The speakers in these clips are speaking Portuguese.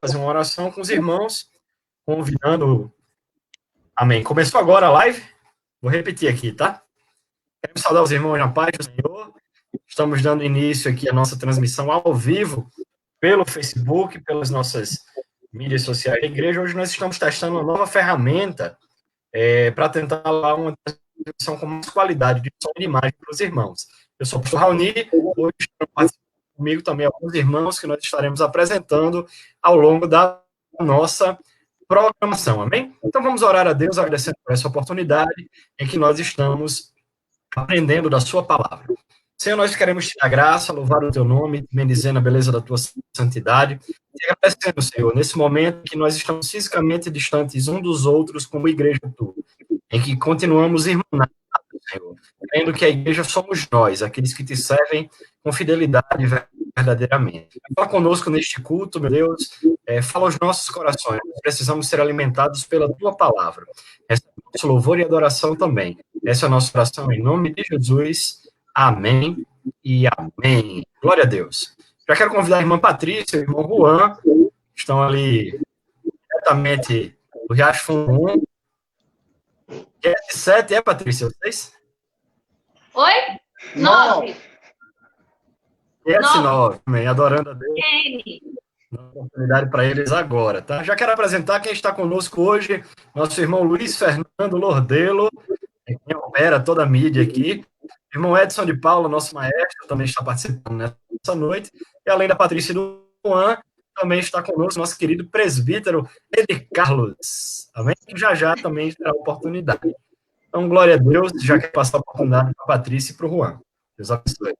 fazer uma oração com os irmãos, convidando... Amém. Começou agora a live? Vou repetir aqui, tá? Quero saudar os irmãos na paz do Senhor. Estamos dando início aqui à nossa transmissão ao vivo, pelo Facebook, pelas nossas mídias sociais da igreja. Hoje nós estamos testando uma nova ferramenta para tentar lá uma transmissão com mais qualidade de som e de imagem para os irmãos. Eu sou o pastor Raoni, hoje estão participando comigo também alguns irmãos que nós estaremos apresentando ao longo da nossa programação, amém? Então vamos orar a Deus, agradecendo por essa oportunidade em que nós estamos aprendendo da sua palavra. Senhor, nós queremos te dar graça, louvar o teu nome, bendizendo a beleza da tua santidade, e agradecendo, Senhor, nesse momento que nós estamos fisicamente distantes um dos outros como igreja tua, em que continuamos irmanados, Senhor, crendo que a igreja somos nós, aqueles que te servem com fidelidade verdadeiramente. Fala conosco neste culto, meu Deus, fala aos nossos corações, nós precisamos ser alimentados pela tua palavra. Essa é o nosso louvor e adoração também. Essa é a nossa oração em nome de Jesus. Amém e amém. Glória a Deus. Já quero convidar a irmã Patrícia e o irmão Juan, que estão ali diretamente do Riacho Fundo 1. QS7, Patrícia, vocês? Oi? 9. QS9, amém. Adorando a Deus. Dá uma oportunidade para eles agora, tá? Já quero apresentar quem está conosco hoje, nosso irmão Luiz Fernando Lordelo, quem opera toda a mídia aqui. Irmão Edson de Paula, nosso maestro, também está participando nessa noite. E além da Patrícia e do Juan, também está conosco nosso querido presbítero Eli Carlos. Amém? Já também terá oportunidade. Então, glória a Deus. Já quero passar a oportunidade para a Patrícia e para o Juan. Deus abençoe.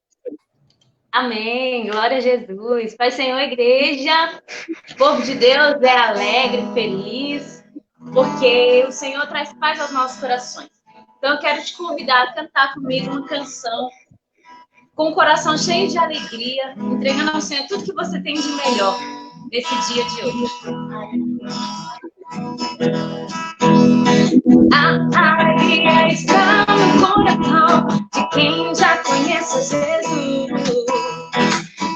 Amém. Glória a Jesus. Pai, Senhor, igreja. O povo de Deus é alegre, feliz, porque o Senhor traz paz aos nossos corações. Então, eu quero te convidar a cantar comigo uma canção com o coração cheio de alegria, entregando ao Senhor tudo que você tem de melhor nesse dia de hoje. A alegria está no coração de quem já conhece Jesus.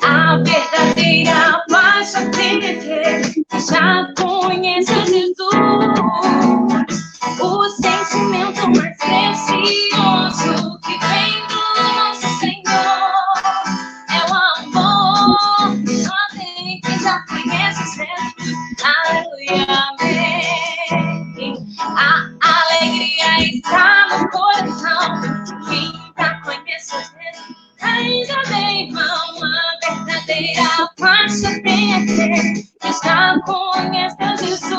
A verdadeira paz só tem que já conhece Jesus. O sentimento mais precioso que vem do nosso Senhor é o amor. Só tem quem já conhece Jesus. Aleluia, amém. A alegria está no coração de quem já conhece Jesus. Ainda bem, irmão, a verdadeira paz só tem aquele que já conhece Jesus.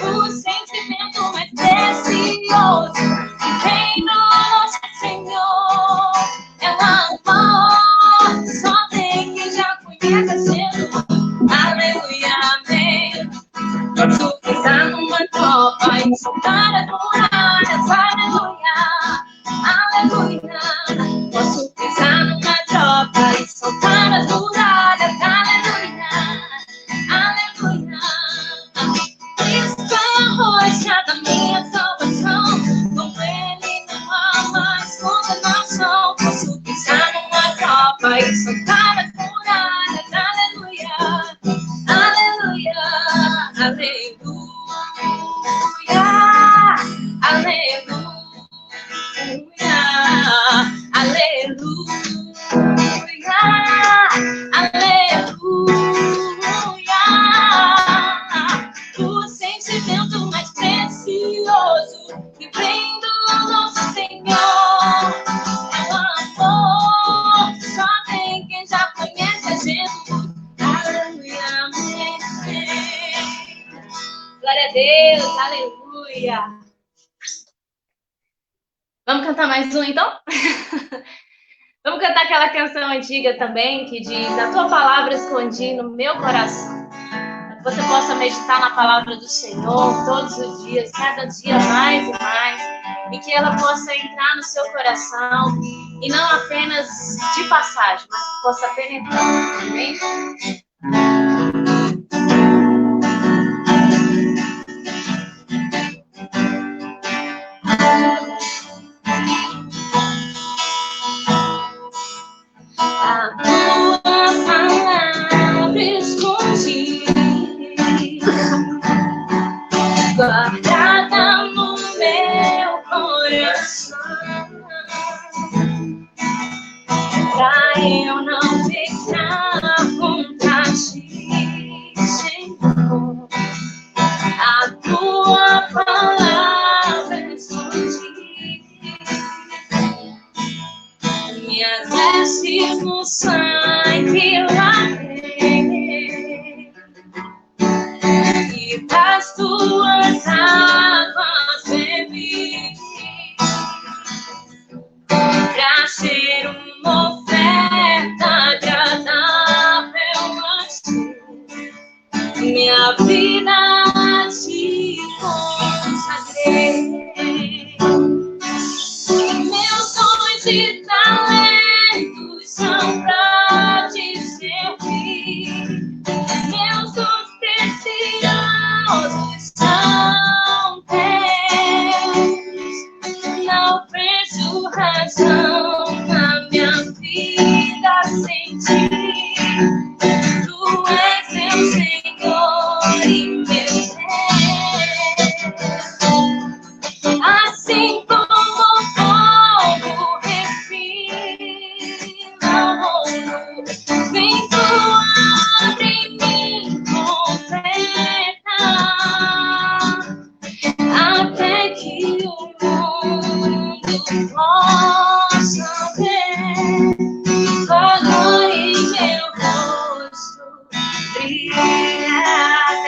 O sentimento mais precioso que vem do nosso Senhor é o amor. Só tem quem já conhece Jesus. Aleluia, amém. Posso pisar numa tropa e soltar as muralhas. Aleluia, aleluia. Posso pisar numa tropa e soltar as muralhas. Aleluia, aleluia. Rocha da minha salvação, com ele não há mais condenação. Posso pisar numa tropa e soltar as muralhas. Aleluia, aleluia, aleluia, aleluia, aleluia, aleluia. O sentimento mais precioso que vem do nosso Senhor é o amor. Só tem quem já conhece Jesus. Aleluia, amém. Glória a Deus, aleluia. Vamos cantar mais um, então? Vamos cantar aquela canção antiga também, que diz: a tua palavra escondi no meu coração. Que você possa meditar na palavra do Senhor todos os dias, cada dia mais e mais, e que ela possa entrar no seu coração, e não apenas de passagem, mas que possa penetrar. Amém? A tua palavra escondi ti, Senhor. A tua palavra escondi, minhas vestes no sangue lavei, e das tuas águas bebi, pra ser uma oferta agradável a ti. Minha vida te consagrei, meus dons e talentos são pra te servir, meus dons preciosos são teus, não vejo razão na minha vida sem ti. Tu és meu Senhor e meu Deus. Assim como o fogo refina o ouro, vem tu abre em mim completa, até que o mundo possa ver tua glória em meu rosto brilhar,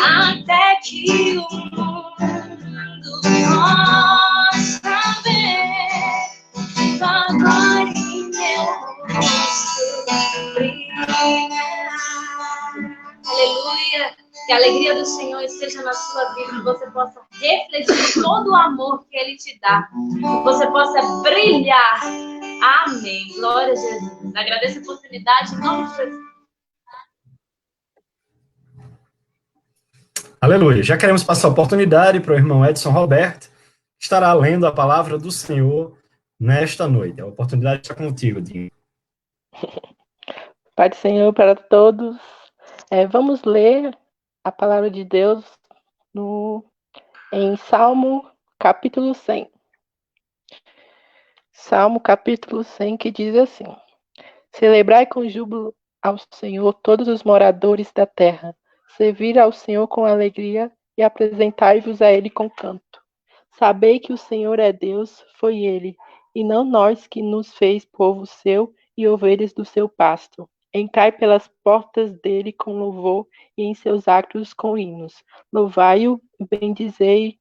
até que o mundo possa ver tua glória em meu rosto brilhar. Aleluia! Que a alegria do Senhor esteja na sua vida, que você possa refletir todo o amor que Ele te dá, que você possa brilhar. Amém. Glória a Jesus. Agradeço a oportunidade em nome de Jesus. Aleluia. Já queremos passar a oportunidade para o irmão Edson Roberto, que estará lendo a palavra do Senhor nesta noite. A oportunidade está contigo, Dinho. Pai do Senhor para todos. Vamos ler a palavra de Deus em Salmo capítulo 100. Salmo capítulo 100, que diz assim: Celebrai com júbilo ao Senhor todos os moradores da terra. Servir ao Senhor com alegria e apresentai-vos a Ele com canto. Sabei que o Senhor é Deus, foi Ele, e não nós que nos fez povo seu e ovelhas do seu pasto. Entrai pelas portas dele com louvor e em seus atos com hinos. Louvai-o e bendizei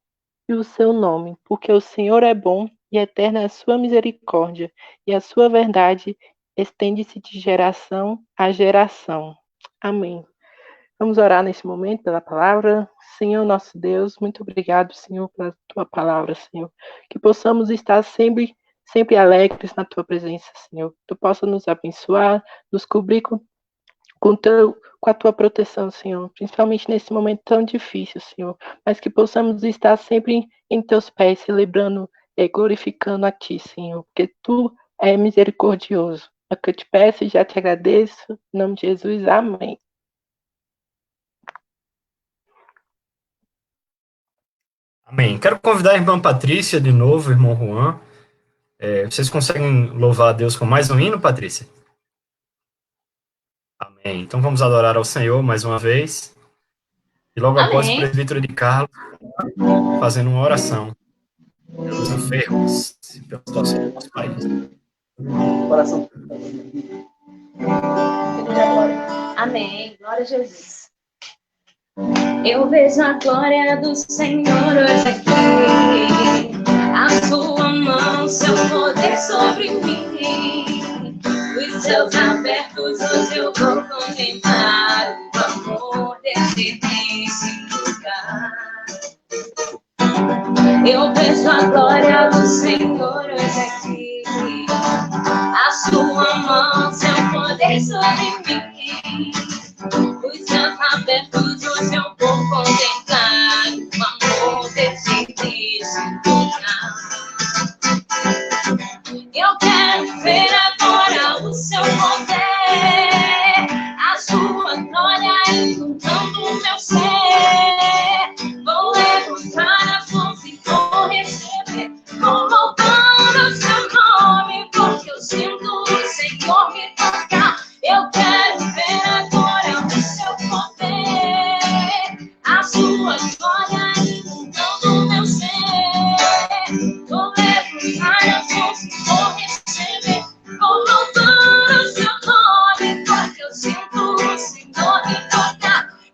o seu nome, porque o Senhor é bom e eterna é a sua misericórdia, e a sua verdade estende-se de geração a geração. Amém. Vamos orar nesse momento pela palavra. Senhor nosso Deus, muito obrigado, Senhor, pela tua palavra, Senhor. Que possamos estar sempre alegres na tua presença, Senhor. Tu possa nos abençoar, nos cobrir com a tua proteção, Senhor. Principalmente nesse momento tão difícil, Senhor. Mas que possamos estar sempre em teus pés, celebrando e glorificando a ti, Senhor. Porque tu és misericordioso. É o que eu te peço e já te agradeço. Em nome de Jesus, amém. Amém. Quero convidar a irmã Patrícia de novo, irmão Juan. Vocês conseguem louvar a Deus com mais um hino, Patrícia? Amém. Então vamos adorar ao Senhor mais uma vez. E logo após o presbítero de Carlos, fazendo uma oração pelos enfermos, pela situação do nosso país. Oração. Amém. Glória a Jesus. Eu vejo a glória do Senhor hoje aqui, a sua mão, seu poder sobre mim, os céus abertos hoje eu vou contemplar o amor desse lugar. Eu vejo a glória do Senhor hoje aqui, a sua mão, seu poder sobre mim, os céus abertos hoje eu vou contemplar o amor desse lugar. Eu quero ver agora o seu poder, a sua glória inundando o meu ser. Vou levantar as mãos e vou receber, vou louvar o seu nome, porque eu sinto o Senhor me tocar. Eu quero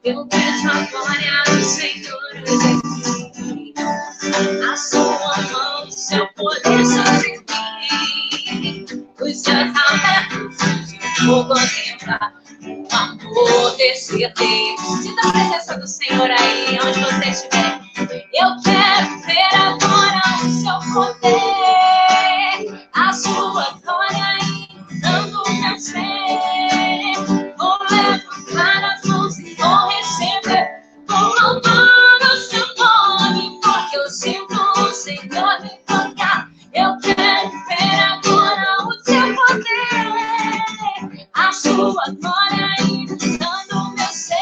Eu vejo a glória do Senhor aqui. A sua mão, seu poder sobre mim. Os céus abertos, vou contemplar o amor desse Deus. Sinta a presença do Senhor aí, onde você estiver. Eu quero ver agora o seu poder, a sua glória inundando o meu ser. Vou levantar as mãos e vou receber, vou louvar o seu nome, porque eu sinto o Senhor me tocar. Eu quero ver agora o seu poder, a sua glória inundando o meu ser.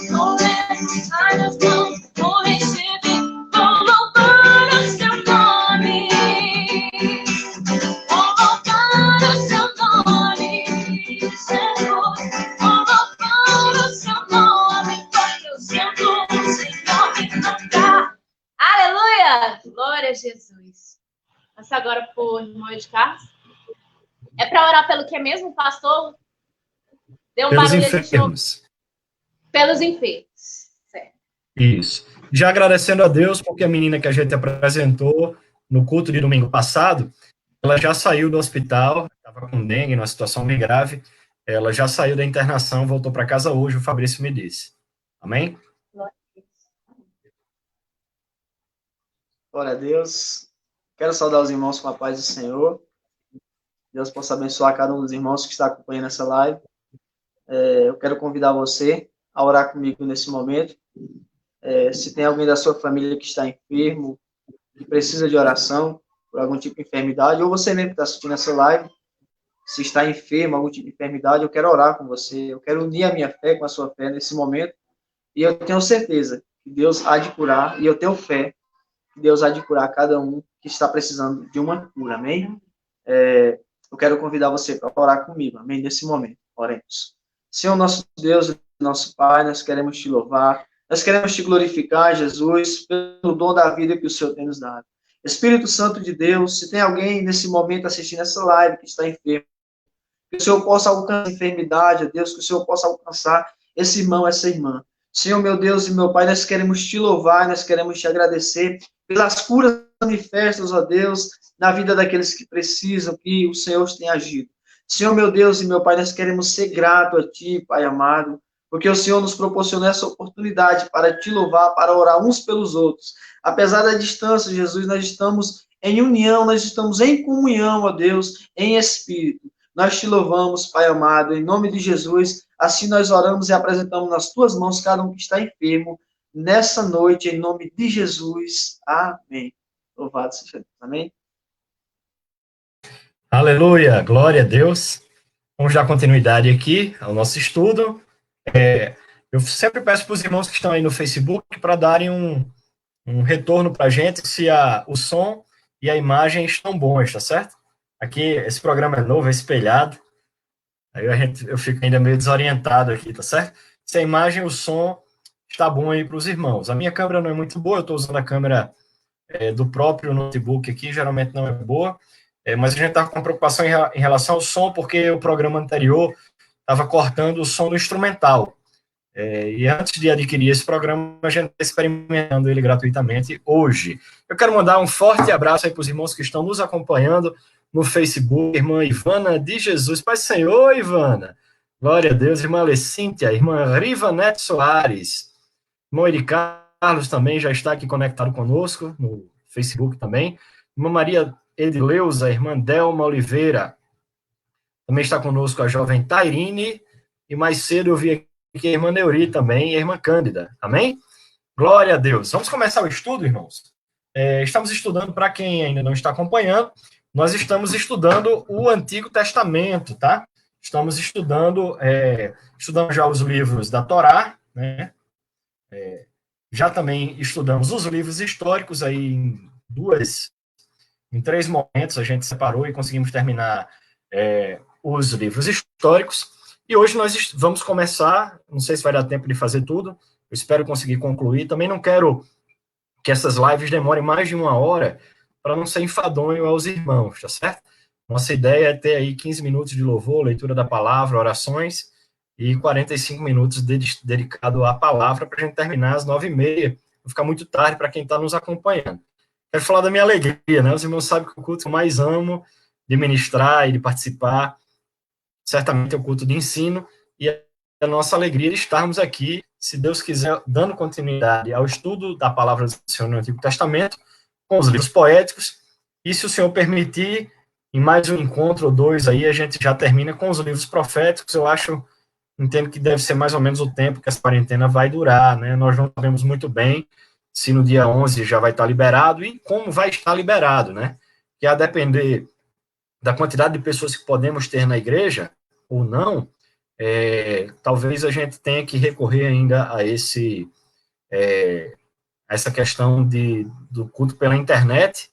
Vou levantar as mãos, vou receber, vou louvar o seu nome. Vou louvar o seu nome, Senhor. Vou louvar o seu nome, porque eu sinto o Senhor me tocar. Aleluia! Glória a Jesus. Passa agora por irmão de Carlos. É para orar pelo que mesmo, pastor? Deu um Pelos barulho ali de novo. enfermos. Pelos enfermos. Certo. Isso. Já agradecendo a Deus, porque a menina que a gente apresentou no culto de domingo passado, ela já saiu do hospital, estava com dengue, numa situação bem grave, ela já saiu da internação, voltou para casa hoje, o Fabrício me disse. Amém? Glória a Deus. Quero saudar os irmãos com a paz do Senhor. Deus possa abençoar cada um dos irmãos que está acompanhando essa live. Eu quero convidar você a orar comigo nesse momento. Se tem alguém da sua família que está enfermo, que precisa de oração por algum tipo de enfermidade, ou você mesmo que está assistindo essa live, se está enfermo, algum tipo de enfermidade, eu quero orar com você. Eu quero unir a minha fé com a sua fé nesse momento. E eu tenho certeza que Deus há de curar, e eu tenho fé que Deus há de curar cada um que está precisando de uma cura, amém? Eu quero convidar você para orar comigo, amém? Nesse momento, oremos. Senhor, nosso Deus, nosso Pai, nós queremos te louvar, nós queremos te glorificar, Jesus, pelo dom da vida que o Senhor tem nos dado. Espírito Santo de Deus, se tem alguém nesse momento assistindo essa live que está enfermo, que o Senhor possa alcançar a enfermidade, Deus, que o Senhor possa alcançar esse irmão, essa irmã. Senhor, meu Deus e meu Pai, nós queremos te louvar, nós queremos te agradecer pelas curas manifestas, ó Deus, na vida daqueles que precisam, que o Senhor tem agido. Senhor, meu Deus e meu Pai, nós queremos ser grato a Ti, Pai amado, porque o Senhor nos proporcionou essa oportunidade para te louvar, para orar uns pelos outros. Apesar da distância, Jesus, nós estamos em união, nós estamos em comunhão, ó Deus, em espírito. Nós te louvamos, Pai amado, em nome de Jesus. Assim nós oramos e apresentamos nas tuas mãos cada um que está enfermo nessa noite, em nome de Jesus. Amém. Louvado seja Deus. Amém. Aleluia, glória a Deus. Vamos dar continuidade aqui ao nosso estudo. Eu sempre peço para os irmãos que estão aí no Facebook para darem um retorno para a gente se o som e a imagem estão bons, tá certo? Aqui, esse programa é novo, é espelhado. Aí eu fico ainda meio desorientado aqui, tá certo? Se a imagem e o som está bom aí para os irmãos. A minha câmera não é muito boa, eu estou usando a câmera do próprio notebook aqui, geralmente não é boa, mas a gente está com preocupação em relação ao som, porque o programa anterior estava cortando o som do instrumental. E antes de adquirir esse programa, a gente está experimentando ele gratuitamente hoje. Eu quero mandar um forte abraço aí para os irmãos que estão nos acompanhando no Facebook, irmã Ivana de Jesus. Pai Senhor, Ivana. Glória a Deus. Irmã Lecíntia, irmã Rivanete Soares. Irmão Eri Carlos também já está aqui conectado conosco no Facebook também. Irmã Maria Edileuza, irmã Delma Oliveira. Também está conosco a jovem Tairine. E mais cedo eu vi aqui a irmã Neuri também e a irmã Cândida. Amém? Glória a Deus. Vamos começar o estudo, irmãos? Estamos estudando, para quem ainda não está acompanhando, nós estamos estudando o Antigo Testamento, tá? Estamos estudando já os livros da Torá, né? Já também estudamos os livros históricos aí em 3 momentos a gente separou e conseguimos terminar os livros históricos. E hoje nós vamos começar, não sei se vai dar tempo de fazer tudo, eu espero conseguir concluir. Também não quero que essas lives demorem mais de 1 hora, para não ser enfadonho aos irmãos, tá certo? Nossa ideia é ter aí 15 minutos de louvor, leitura da palavra, orações, e 45 minutos dedicado à palavra para a gente terminar às 9h30. Vai ficar muito tarde para quem está nos acompanhando. Quero falar da minha alegria, né? Os irmãos sabem que o culto que eu mais amo de ministrar e de participar, certamente é o culto de ensino, e a nossa alegria de estarmos aqui, se Deus quiser, dando continuidade ao estudo da palavra do Senhor no Antigo Testamento, com os livros poéticos, e se o Senhor permitir, em mais um encontro ou dois aí, a gente já termina com os livros proféticos. Eu entendo que deve ser mais ou menos o tempo que essa quarentena vai durar, né? Nós não sabemos muito bem se no dia 11 já vai estar liberado e como vai estar liberado, né? Que a depender da quantidade de pessoas que podemos ter na igreja ou não, talvez a gente tenha que recorrer ainda a essa questão do culto pela internet,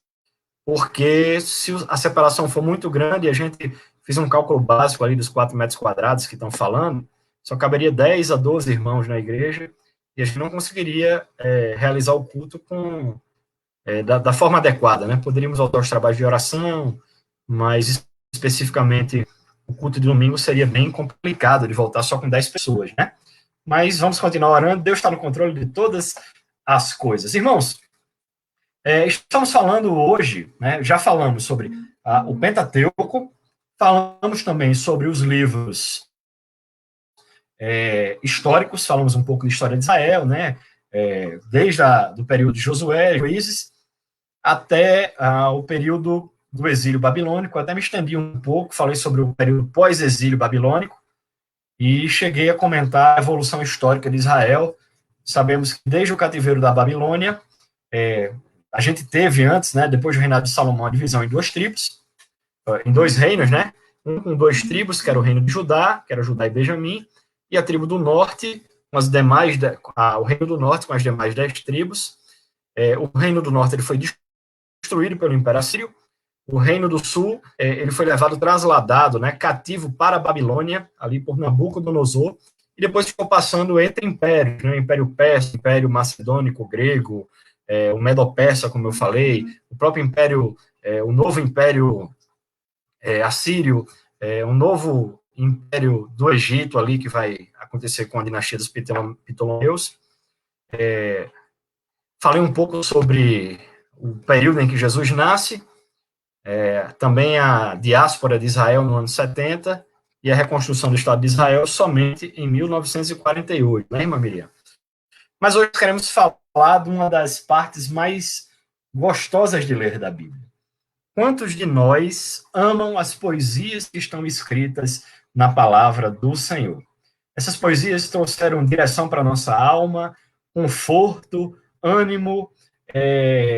porque se a separação for muito grande, a gente fez um cálculo básico ali dos 4 metros quadrados que estão falando, só caberia 10 a 12 irmãos na igreja, e a gente não conseguiria realizar o culto da forma adequada, né? Poderíamos voltar aos trabalhos de oração, mas especificamente o culto de domingo seria bem complicado de voltar só com 10 pessoas, né? Mas vamos continuar orando, Deus está no controle de todas as coisas. Irmãos, estamos falando hoje, né, já falamos sobre o Pentateuco, falamos também sobre os livros históricos, falamos um pouco de história de Israel, né, desde do período de Josué, Juízes, até o período do exílio babilônico. Até me estendi um pouco, falei sobre o período pós-exílio babilônico, e cheguei a comentar a evolução histórica de Israel. Sabemos que desde o cativeiro da Babilônia, a gente teve antes, né, depois do reinado de Salomão, a divisão em 2 tribos, em 2 reinos, né, um com 2 tribos, que era o reino de Judá, que era Judá e Benjamim, e a tribo do norte, com as demais, o reino do norte com as demais 10 tribos. O reino do norte ele foi destruído pelo Império Assírio. O reino do sul, ele foi levado, trasladado, né, cativo para a Babilônia, ali por Nabucodonosor, e depois ficou passando entre impérios, né, Império Persa, Império Macedônico, Grego, o Medo-Persa, como eu falei, o próprio Império, o novo Império Assírio, um novo Império do Egito ali, que vai acontecer com a dinastia dos Ptolomeus. Falei um pouco sobre o período em que Jesus nasce, também a diáspora de Israel no ano 70 e a reconstrução do Estado de Israel somente em 1948, né, irmã Miriam? Mas hoje queremos falar de uma das partes mais gostosas de ler da Bíblia. Quantos de nós amam as poesias que estão escritas na palavra do Senhor? Essas poesias trouxeram direção para a nossa alma, conforto, ânimo,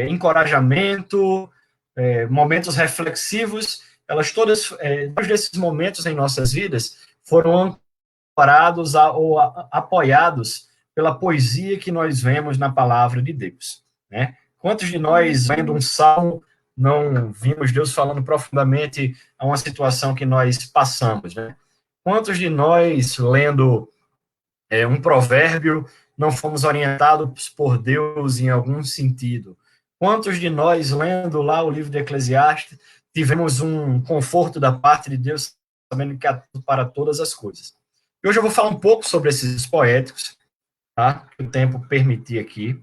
encorajamento, momentos reflexivos. Elas todas, todos esses momentos em nossas vidas foram amparados ou apoiados pela poesia que nós vemos na palavra de Deus, né? Quantos de nós, vendo um salmo, não vimos Deus falando profundamente a uma situação que nós passamos, né? Quantos de nós, lendo um provérbio, não fomos orientados por Deus em algum sentido? Quantos de nós, lendo lá o livro de Eclesiastes, tivemos um conforto da parte de Deus, sabendo que há tudo para todas as coisas? E hoje eu vou falar um pouco sobre esses poéticos, tá? Que o tempo permitir aqui.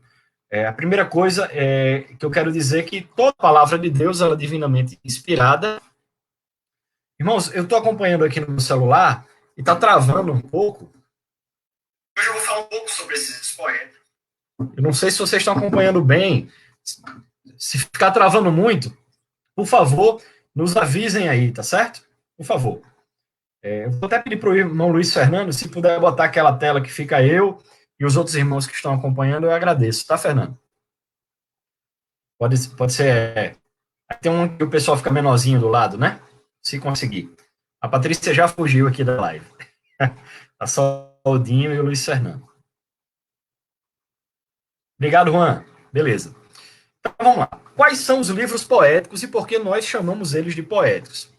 A primeira coisa que eu quero dizer é que toda palavra de Deus ela é divinamente inspirada. Irmãos, eu estou acompanhando aqui no meu celular e está travando um pouco. Hoje eu vou falar um pouco sobre esses poetas. Eu não sei se vocês estão acompanhando bem. Se ficar travando muito, por favor, nos avisem aí, tá certo? Por favor. Eu vou até pedir para o irmão Luiz Fernando, se puder botar aquela tela que fica eu e os outros irmãos que estão acompanhando, eu agradeço, tá, Fernando? Pode ser. Tem um que o pessoal fica menorzinho do lado, né? Se conseguir. A Patrícia já fugiu aqui da live. Tá só o Dinho e o Luiz Fernando. Obrigado, Juan. Beleza. Então, vamos lá. Quais são os livros poéticos e por que nós chamamos eles de poéticos?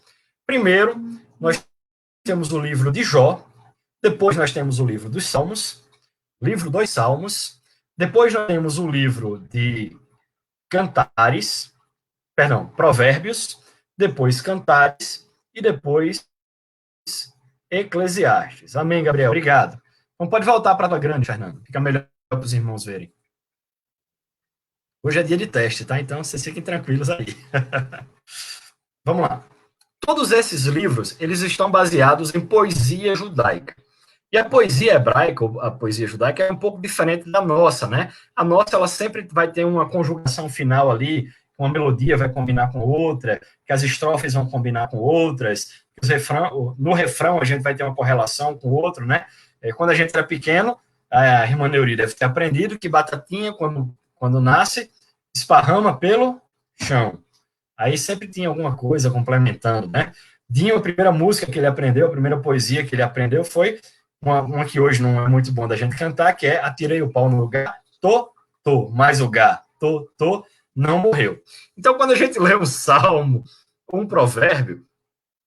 Primeiro, nós temos o livro de Jó, depois nós temos o livro dos Salmos, livro dos Salmos, depois nós temos o livro de Provérbios, depois Cantares, e depois Eclesiastes. Amém, Gabriel? Obrigado. Então pode voltar para a tela grande, Fernando. Fica melhor para os irmãos verem. Hoje é dia de teste, tá? Então vocês fiquem tranquilos aí. Vamos lá. Todos esses livros, eles estão baseados em poesia judaica. E a poesia hebraica, a poesia judaica, é um pouco diferente da nossa, né? A nossa, ela sempre vai ter uma conjugação final ali, uma melodia vai combinar com outra, que as estrofes vão combinar com outras, no refrão a gente vai ter uma correlação com o outro, né? Quando a gente era pequeno, a irmã Neuri deve ter aprendido que batatinha, quando nasce, esparrama pelo chão. Aí sempre tinha alguma coisa complementando, né? Dinho, a primeira música que ele aprendeu, a primeira poesia que ele aprendeu foi uma que hoje não é muito bom da gente cantar, que é Atirei o pau no lugar, mas o gá, não morreu. Então, quando a gente lê um salmo, um provérbio,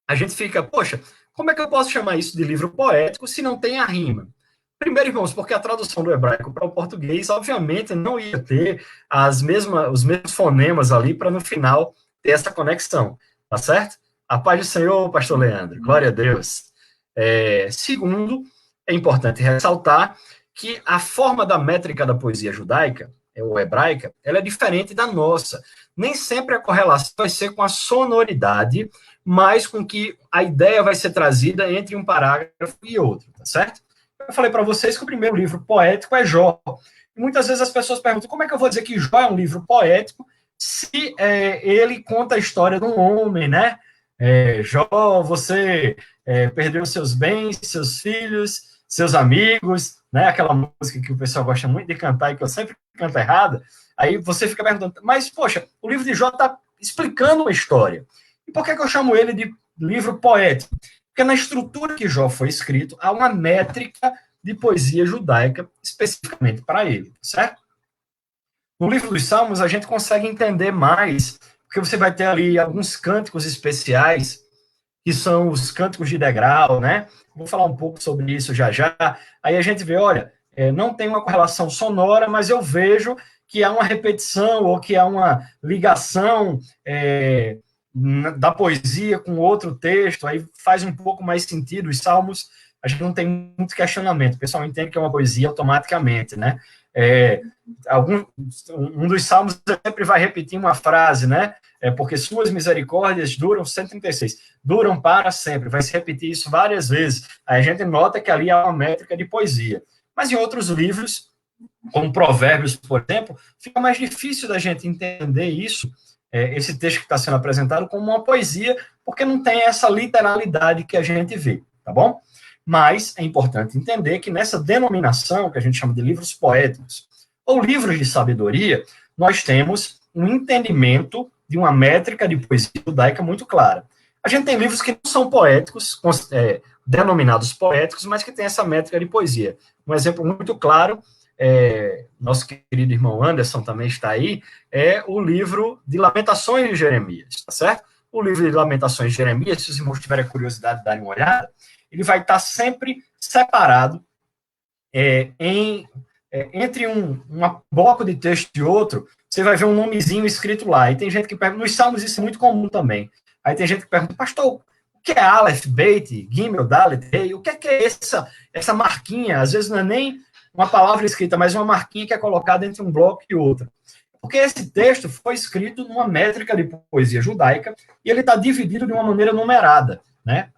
a gente fica, poxa, como é que eu posso chamar isso de livro poético se não tem a rima? Primeiro, irmãos, porque a tradução do hebraico para o português, obviamente, não ia ter os mesmos fonemas ali para, no final, ter essa conexão, tá certo? A paz do Senhor, pastor Leandro, glória a Deus. Segundo, é importante ressaltar que a forma da métrica da poesia judaica, ou hebraica, ela é diferente da nossa. Nem sempre a correlação vai ser com a sonoridade, mas com que a ideia vai ser trazida entre um parágrafo e outro, tá certo? Eu falei para vocês que o primeiro livro poético é Jó. E muitas vezes as pessoas perguntam, como é que eu vou dizer que Jó é um livro poético se ele conta a história de um homem, né? Jó, você perdeu seus bens, seus filhos, seus amigos, né? Aquela música que o pessoal gosta muito de cantar e que eu sempre canto errado. Aí você fica perguntando, mas, poxa, o livro de Jó está explicando uma história. E por que eu chamo ele de livro poético? Porque na estrutura que Jó foi escrito, há uma métrica de poesia judaica especificamente para ele, certo? No livro dos Salmos, a gente consegue entender mais, porque você vai ter ali alguns cânticos especiais, que são os cânticos de degrau, né? Vou falar um pouco sobre isso já já. Aí a gente vê, olha, não tem uma correlação sonora, mas eu vejo que há uma repetição ou que há uma ligação da poesia com outro texto, aí faz um pouco mais sentido. Os salmos, a gente não tem muito questionamento, o pessoal entende que é uma poesia automaticamente, né? Um dos salmos sempre vai repetir uma frase, né? Porque suas misericórdias duram 136, duram para sempre, vai se repetir isso várias vezes. Aí a gente nota que ali há uma métrica de poesia. Mas em outros livros, como Provérbios, por exemplo, fica mais difícil da gente entender isso, esse texto que está sendo apresentado, como uma poesia, porque não tem essa literalidade que a gente vê, tá bom? Mas é importante entender que nessa denominação, que a gente chama de livros poéticos, ou livros de sabedoria, nós temos um entendimento de uma métrica de poesia judaica muito clara. A gente tem livros que não são poéticos, denominados poéticos, mas que tem essa métrica de poesia. Um exemplo muito claro, nosso querido irmão Anderson também está aí, é o livro de Lamentações de Jeremias, tá certo? O livro de Lamentações de Jeremias, se os irmãos tiverem curiosidade de darem uma olhada, ele vai estar sempre separado entre um bloco de texto e outro, você vai ver um nomezinho escrito lá. E tem gente que pergunta, nos Salmos isso é muito comum também. Aí tem gente que pergunta, pastor, o que é Aleph, Beit, Gimel, Dalet, Rei? O que é essa marquinha? Às vezes não é nem uma palavra escrita, mas uma marquinha que é colocada entre um bloco e outro. Porque esse texto foi escrito numa métrica de poesia judaica e ele está dividido de uma maneira numerada, né?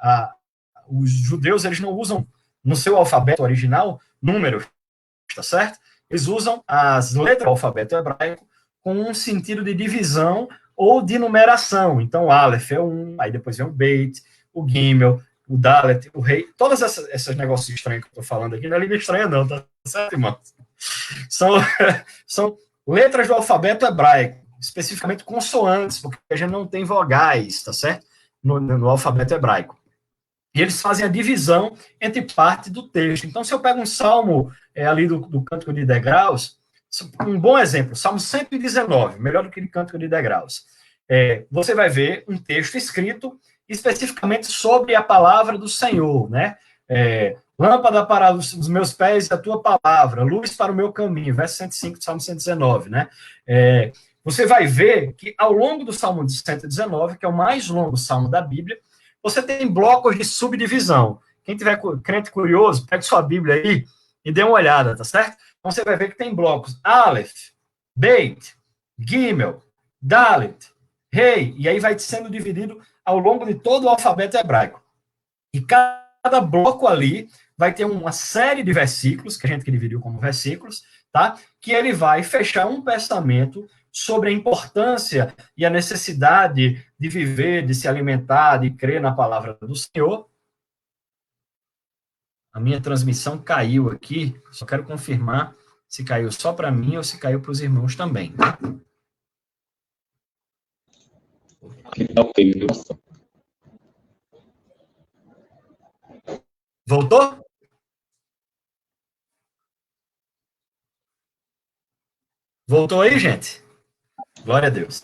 Os judeus, eles não usam, no seu alfabeto original, números, tá certo? Eles usam as letras do alfabeto hebraico com um sentido de divisão ou de numeração. Então, o Aleph é 1, aí depois vem o Beit, o Gimel, o Dalet, o Rei. Todas esses negócios estranhos que eu estou falando aqui, não é língua estranha não, tá certo, irmão? São letras do alfabeto hebraico, especificamente consoantes, porque a gente não tem vogais, tá certo? No alfabeto hebraico. E eles fazem a divisão entre parte do texto. Então, se eu pego um salmo ali do Cântico de Degraus, um bom exemplo, Salmo 119, melhor do que o Cântico de Degraus, você vai ver um texto escrito especificamente sobre a palavra do Senhor, né? Lâmpada para os meus pés e a tua palavra, luz para o meu caminho, verso 105 do Salmo 119, né? Você vai ver que ao longo do Salmo 119, que é o mais longo salmo da Bíblia, você tem blocos de subdivisão. Quem tiver crente curioso, pegue sua Bíblia aí e dê uma olhada, tá certo? Então você vai ver que tem blocos Aleph, Beit, Gimel, Dalet, Rei, e aí vai sendo dividido ao longo de todo o alfabeto hebraico. E cada bloco ali vai ter uma série de versículos, que a gente dividiu como versículos, tá? Que ele vai fechar um pensamento sobre a importância e a necessidade de viver, de se alimentar, de crer na palavra do Senhor. A minha transmissão caiu aqui, só quero confirmar se caiu só para mim ou se caiu para os irmãos também. Voltou? Voltou aí, gente? Glória a Deus.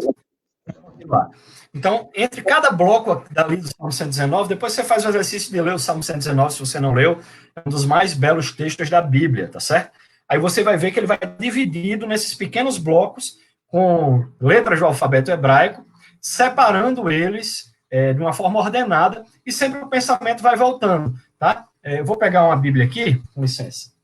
Então, entre cada bloco dali do Salmo 119, depois você faz o exercício de ler o Salmo 119, se você não leu, é um dos mais belos textos da Bíblia, tá certo? Aí você vai ver que ele vai dividido nesses pequenos blocos com letras do alfabeto hebraico, separando eles de uma forma ordenada, e sempre o pensamento vai voltando, tá? Eu vou pegar uma Bíblia aqui, com licença.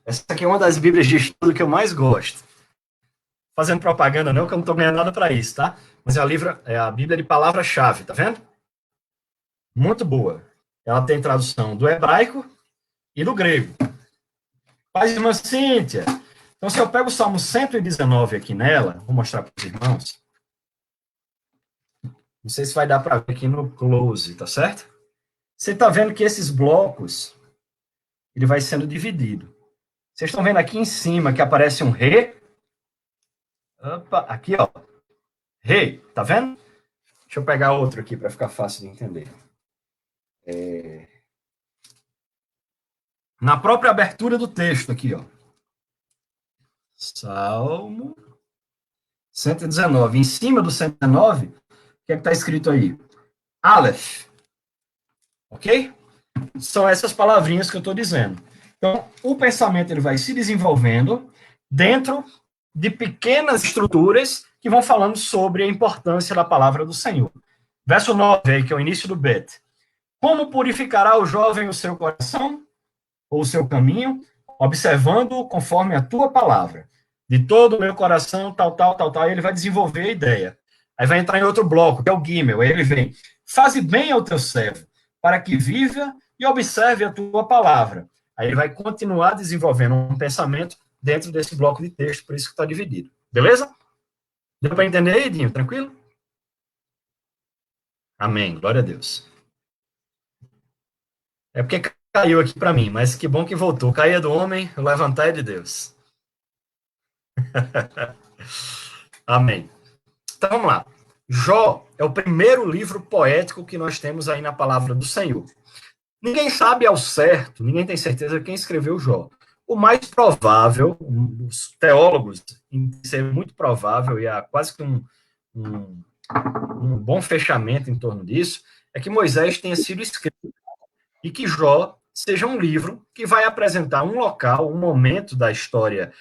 Essa aqui é uma das Bíblias de estudo que eu mais gosto. Fazendo propaganda não, que eu não estou ganhando nada para isso, tá? Mas é a Bíblia de palavra-chave, tá vendo? Muito boa. Ela tem tradução do hebraico e do grego. Paz, irmã Cíntia. Então, se eu pego o Salmo 119 aqui nela, vou mostrar para os irmãos. Não sei se vai dar para ver aqui no close, tá certo? Você está vendo que esses blocos, ele vai sendo dividido. Vocês estão vendo aqui em cima que aparece um Re? Opa, aqui, ó. Re, tá vendo? Deixa eu pegar outro aqui para ficar fácil de entender. Na própria abertura do texto aqui, ó. Salmo 119. Em cima do 119, o que é que está escrito aí? Aleph. Ok? São essas palavrinhas que eu estou dizendo. Então, o pensamento ele vai se desenvolvendo dentro de pequenas estruturas que vão falando sobre a importância da palavra do Senhor. Verso 9, aí, que é o início do Bet. Como purificará o jovem o seu coração, ou o seu caminho, observando-o conforme a tua palavra. De todo o meu coração, tal, e ele vai desenvolver a ideia. Aí vai entrar em outro bloco, que é o Gimel, aí ele vem. Faze bem ao teu servo, para que viva e observe a tua palavra. Aí ele vai continuar desenvolvendo um pensamento dentro desse bloco de texto, por isso que está dividido. Beleza? Deu para entender aí, Dinho? Tranquilo? Amém. Glória a Deus. É porque caiu aqui para mim, mas que bom que voltou. Caía do homem, levantar é de Deus. Amém. Então vamos lá. Jó é o primeiro livro poético que nós temos aí na palavra do Senhor. Ninguém sabe ao certo, ninguém tem certeza quem escreveu Jó. O mais provável, os teólogos ser muito provável, e há quase que um bom fechamento em torno disso, é que Moisés tenha sido escrito e que Jó seja um livro que vai apresentar um local, um momento da história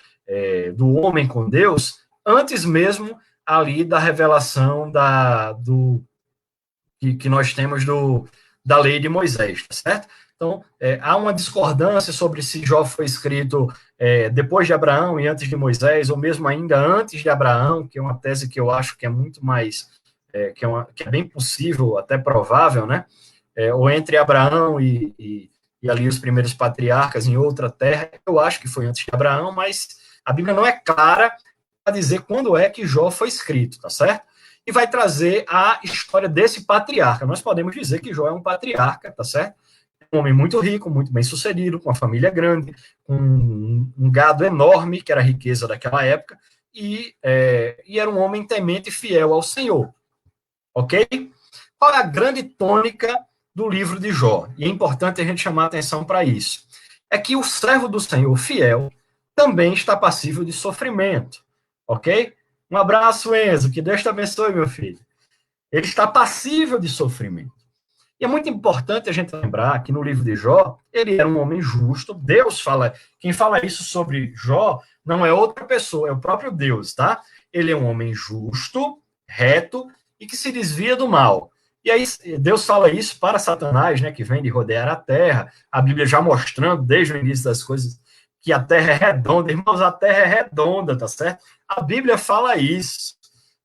do homem com Deus, antes mesmo ali da revelação que nós temos da lei de Moisés, tá certo? Então, há uma discordância sobre se Jó foi escrito depois de Abraão e antes de Moisés, ou mesmo ainda antes de Abraão, que é uma tese que eu acho que é muito mais, que é bem possível, até provável, né? Ou entre Abraão e ali os primeiros patriarcas em outra terra, eu acho que foi antes de Abraão, mas a Bíblia não é clara para dizer quando é que Jó foi escrito, tá certo? E vai trazer a história desse patriarca. Nós podemos dizer que Jó é um patriarca, tá certo? Um homem muito rico, muito bem sucedido, com uma família grande, com um gado enorme, que era a riqueza daquela época, e era um homem temente e fiel ao Senhor. Ok? Qual é a grande tônica do livro de Jó? E é importante a gente chamar a atenção para isso. É que o servo do Senhor fiel também está passível de sofrimento. Ok? Um abraço, Enzo. Que Deus te abençoe, meu filho. Ele está passível de sofrimento. E é muito importante a gente lembrar que no livro de Jó, ele era um homem justo. Deus fala, quem fala isso sobre Jó não é outra pessoa, é o próprio Deus, tá? Ele é um homem justo, reto, e que se desvia do mal. E aí Deus fala isso para Satanás, né, que vem de rodear a terra, a Bíblia já mostrando desde o início das coisas que a terra é redonda. Irmãos, a terra é redonda, tá certo? A Bíblia fala isso,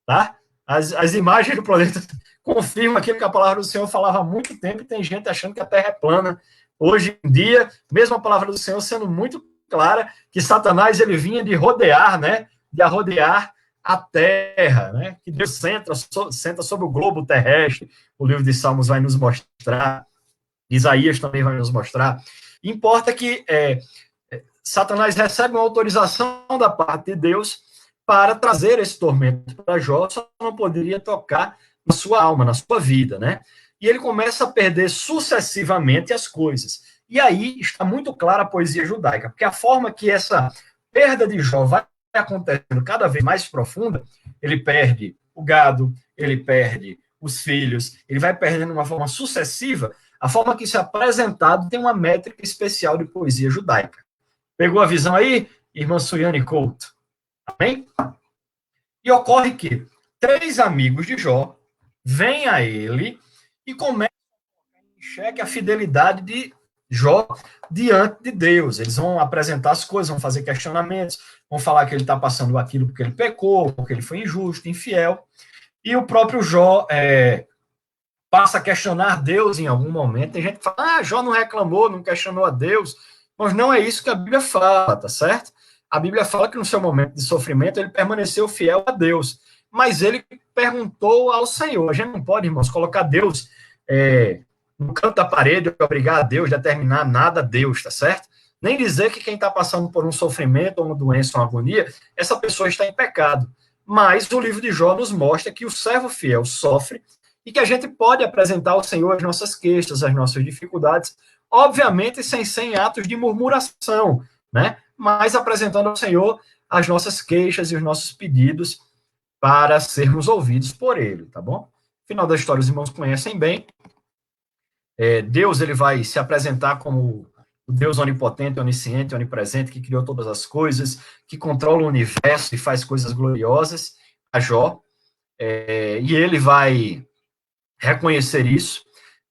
tá? As imagens do planeta confirmam aquilo que a palavra do Senhor falava há muito tempo, e tem gente achando que a terra é plana. Hoje em dia, mesmo a palavra do Senhor sendo muito clara, que Satanás ele vinha de rodear, né? De rodear a terra, né? Que Deus senta sobre o globo terrestre. O livro de Salmos vai nos mostrar, Isaías também vai nos mostrar. Importa que Satanás recebe uma autorização da parte de Deus para trazer esse tormento para Jó, só não poderia tocar na sua alma, na sua vida, né? E ele começa a perder sucessivamente as coisas. E aí está muito clara a poesia judaica, porque a forma que essa perda de Jó vai acontecendo cada vez mais profunda, ele perde o gado, ele perde os filhos, ele vai perdendo de uma forma sucessiva. A forma que isso é apresentado tem uma métrica especial de poesia judaica. Pegou a visão aí, irmã Suiane Couto? Amém? E ocorre que 3 amigos de Jó vêm a ele e começam a colocar em xeque a fidelidade de Jó diante de Deus. Eles vão apresentar as coisas, vão fazer questionamentos, vão falar que ele está passando aquilo porque ele pecou, porque ele foi injusto, infiel. E o próprio Jó passa a questionar Deus em algum momento. Tem gente que fala, Jó não reclamou, não questionou a Deus. Mas não é isso que a Bíblia fala, tá certo? A Bíblia fala que no seu momento de sofrimento ele permaneceu fiel a Deus. Mas ele perguntou ao Senhor. A gente não pode, irmãos, colocar Deus no canto da parede e obrigar a Deus a determinar nada a Deus, tá certo? Nem dizer que quem está passando por um sofrimento, ou uma doença, ou uma agonia, essa pessoa está em pecado. Mas o livro de Jó nos mostra que o servo fiel sofre e que a gente pode apresentar ao Senhor as nossas queixas, as nossas dificuldades, obviamente sem atos de murmuração, né? Mas apresentando ao Senhor as nossas queixas e os nossos pedidos para sermos ouvidos por Ele, tá bom? Final da história, os irmãos conhecem bem. Deus ele vai se apresentar como o Deus onipotente, onisciente, onipresente, que criou todas as coisas, que controla o universo e faz coisas gloriosas, a Jó. E ele vai reconhecer isso,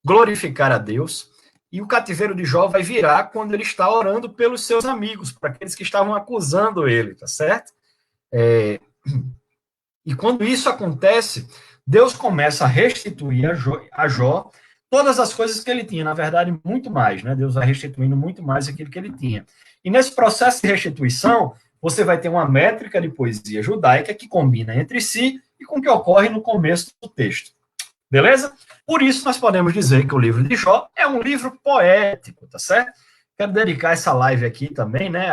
glorificar a Deus, e o cativeiro de Jó vai virar quando ele está orando pelos seus amigos, para aqueles que estavam acusando ele, tá certo? E quando isso acontece, Deus começa a restituir a Jó todas as coisas que ele tinha, na verdade, muito mais, né? Deus vai restituindo muito mais aquilo que ele tinha. E nesse processo de restituição, você vai ter uma métrica de poesia judaica que combina entre si e com o que ocorre no começo do texto. Beleza? Por isso, nós podemos dizer que o livro de Jó é um livro poético, tá certo? Quero dedicar essa live aqui também, né?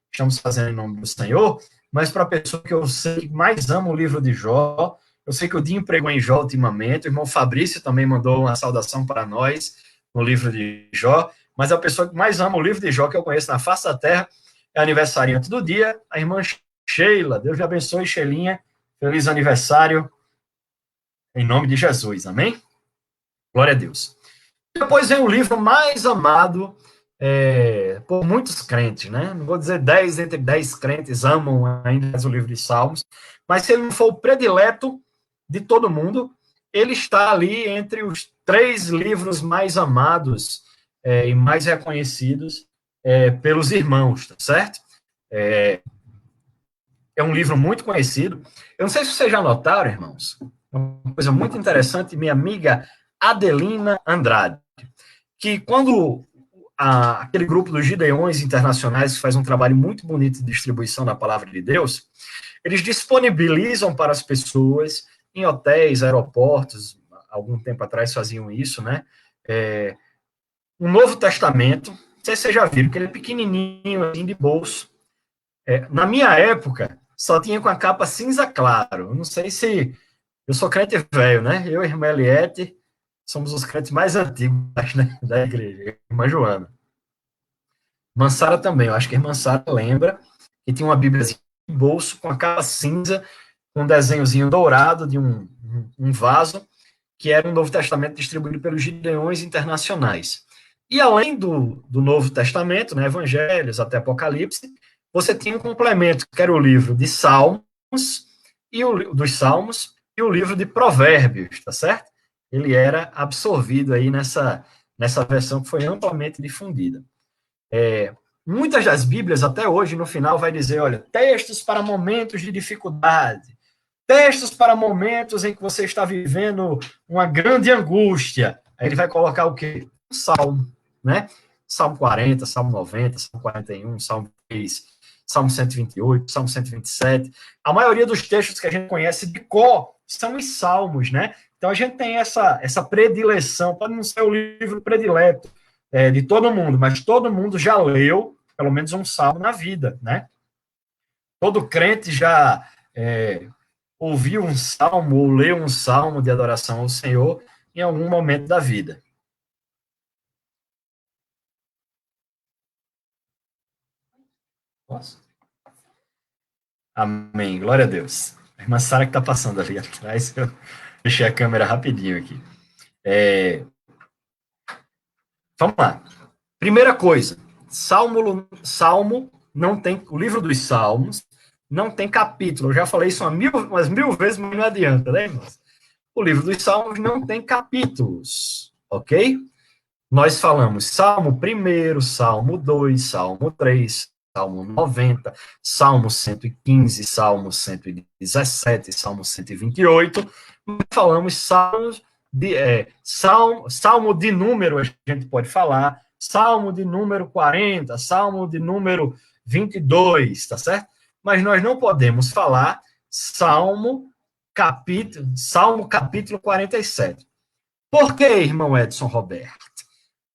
Estamos fazendo em nome do Senhor, mas para a pessoa que eu sei que mais ama o livro de Jó, eu sei que o Dinho pregou em Jó ultimamente, o irmão Fabrício também mandou uma saudação para nós no livro de Jó, mas a pessoa que mais ama o livro de Jó que eu conheço na face da terra é aniversariante do dia, a irmã Sheila. Deus lhe abençoe, Sheilinha. Feliz aniversário. Em nome de Jesus, amém? Glória a Deus. Depois vem o livro mais amado por muitos crentes, né? Não vou dizer 10 entre 10 crentes amam ainda mais o livro de Salmos, mas se ele não for o predileto de todo mundo, ele está ali entre os 3 livros mais amados e mais reconhecidos pelos irmãos, tá certo? É um livro muito conhecido. Eu não sei se vocês já notaram, irmãos, uma coisa muito interessante, minha amiga Adelina Andrade, que quando aquele grupo dos Gideões Internacionais, que faz um trabalho muito bonito de distribuição da palavra de Deus, eles disponibilizam para as pessoas, em hotéis, aeroportos, algum tempo atrás faziam isso, né? Um Novo Testamento, não sei se vocês já viram, que ele é pequenininho, assim, de bolso. Na minha época, só tinha com a capa cinza claro. Eu não sei se... Eu sou crente velho, né? Eu e a irmã Eliette somos os crentes mais antigos, né, da igreja. Irmã Joana. Irmã Sara também. Eu acho que a irmã Sara lembra que tinha uma bíbliazinha de bolso com a capa cinza, com um desenhozinho dourado de um vaso, que era um Novo Testamento distribuído pelos Gideões Internacionais. E além do Novo Testamento, né, Evangelhos até Apocalipse, você tinha um complemento, que era o livro de Salmos, dos Salmos, e o livro de Provérbios, tá certo? Ele era absorvido aí nessa versão que foi amplamente difundida. Muitas das Bíblias, até hoje, no final, vai dizer, olha, textos para momentos de dificuldade, textos para momentos em que você está vivendo uma grande angústia. Aí ele vai colocar o quê? Um salmo, né? Salmo 40, Salmo 90, Salmo 41, Salmo 3, Salmo 128, Salmo 127. A maioria dos textos que a gente conhece de cor são os salmos, né? Então a gente tem essa predileção, pode não ser o livro predileto de todo mundo, mas todo mundo já leu pelo menos um salmo na vida, né? Todo crente já ouviu um salmo ou leu um salmo de adoração ao Senhor em algum momento da vida. Posso? Amém. Glória a Deus. A irmã Sara que está passando ali atrás, eu deixei a câmera rapidinho aqui. Vamos lá. Primeira coisa, Salmo não tem, o livro dos Salmos não tem capítulo. Eu já falei isso umas mil vezes, mas não adianta, né, irmãos? O livro dos Salmos não tem capítulos, ok? Nós falamos Salmo 1, Salmo 2, Salmo 3, Salmo 90, Salmo 115, Salmo 117, Salmo 128. Nós falamos Salmo de número, a gente pode falar, Salmo de número 40, Salmo de número 22, tá certo? Mas nós não podemos falar Salmo capítulo 47. Por que, irmão Edson Roberto?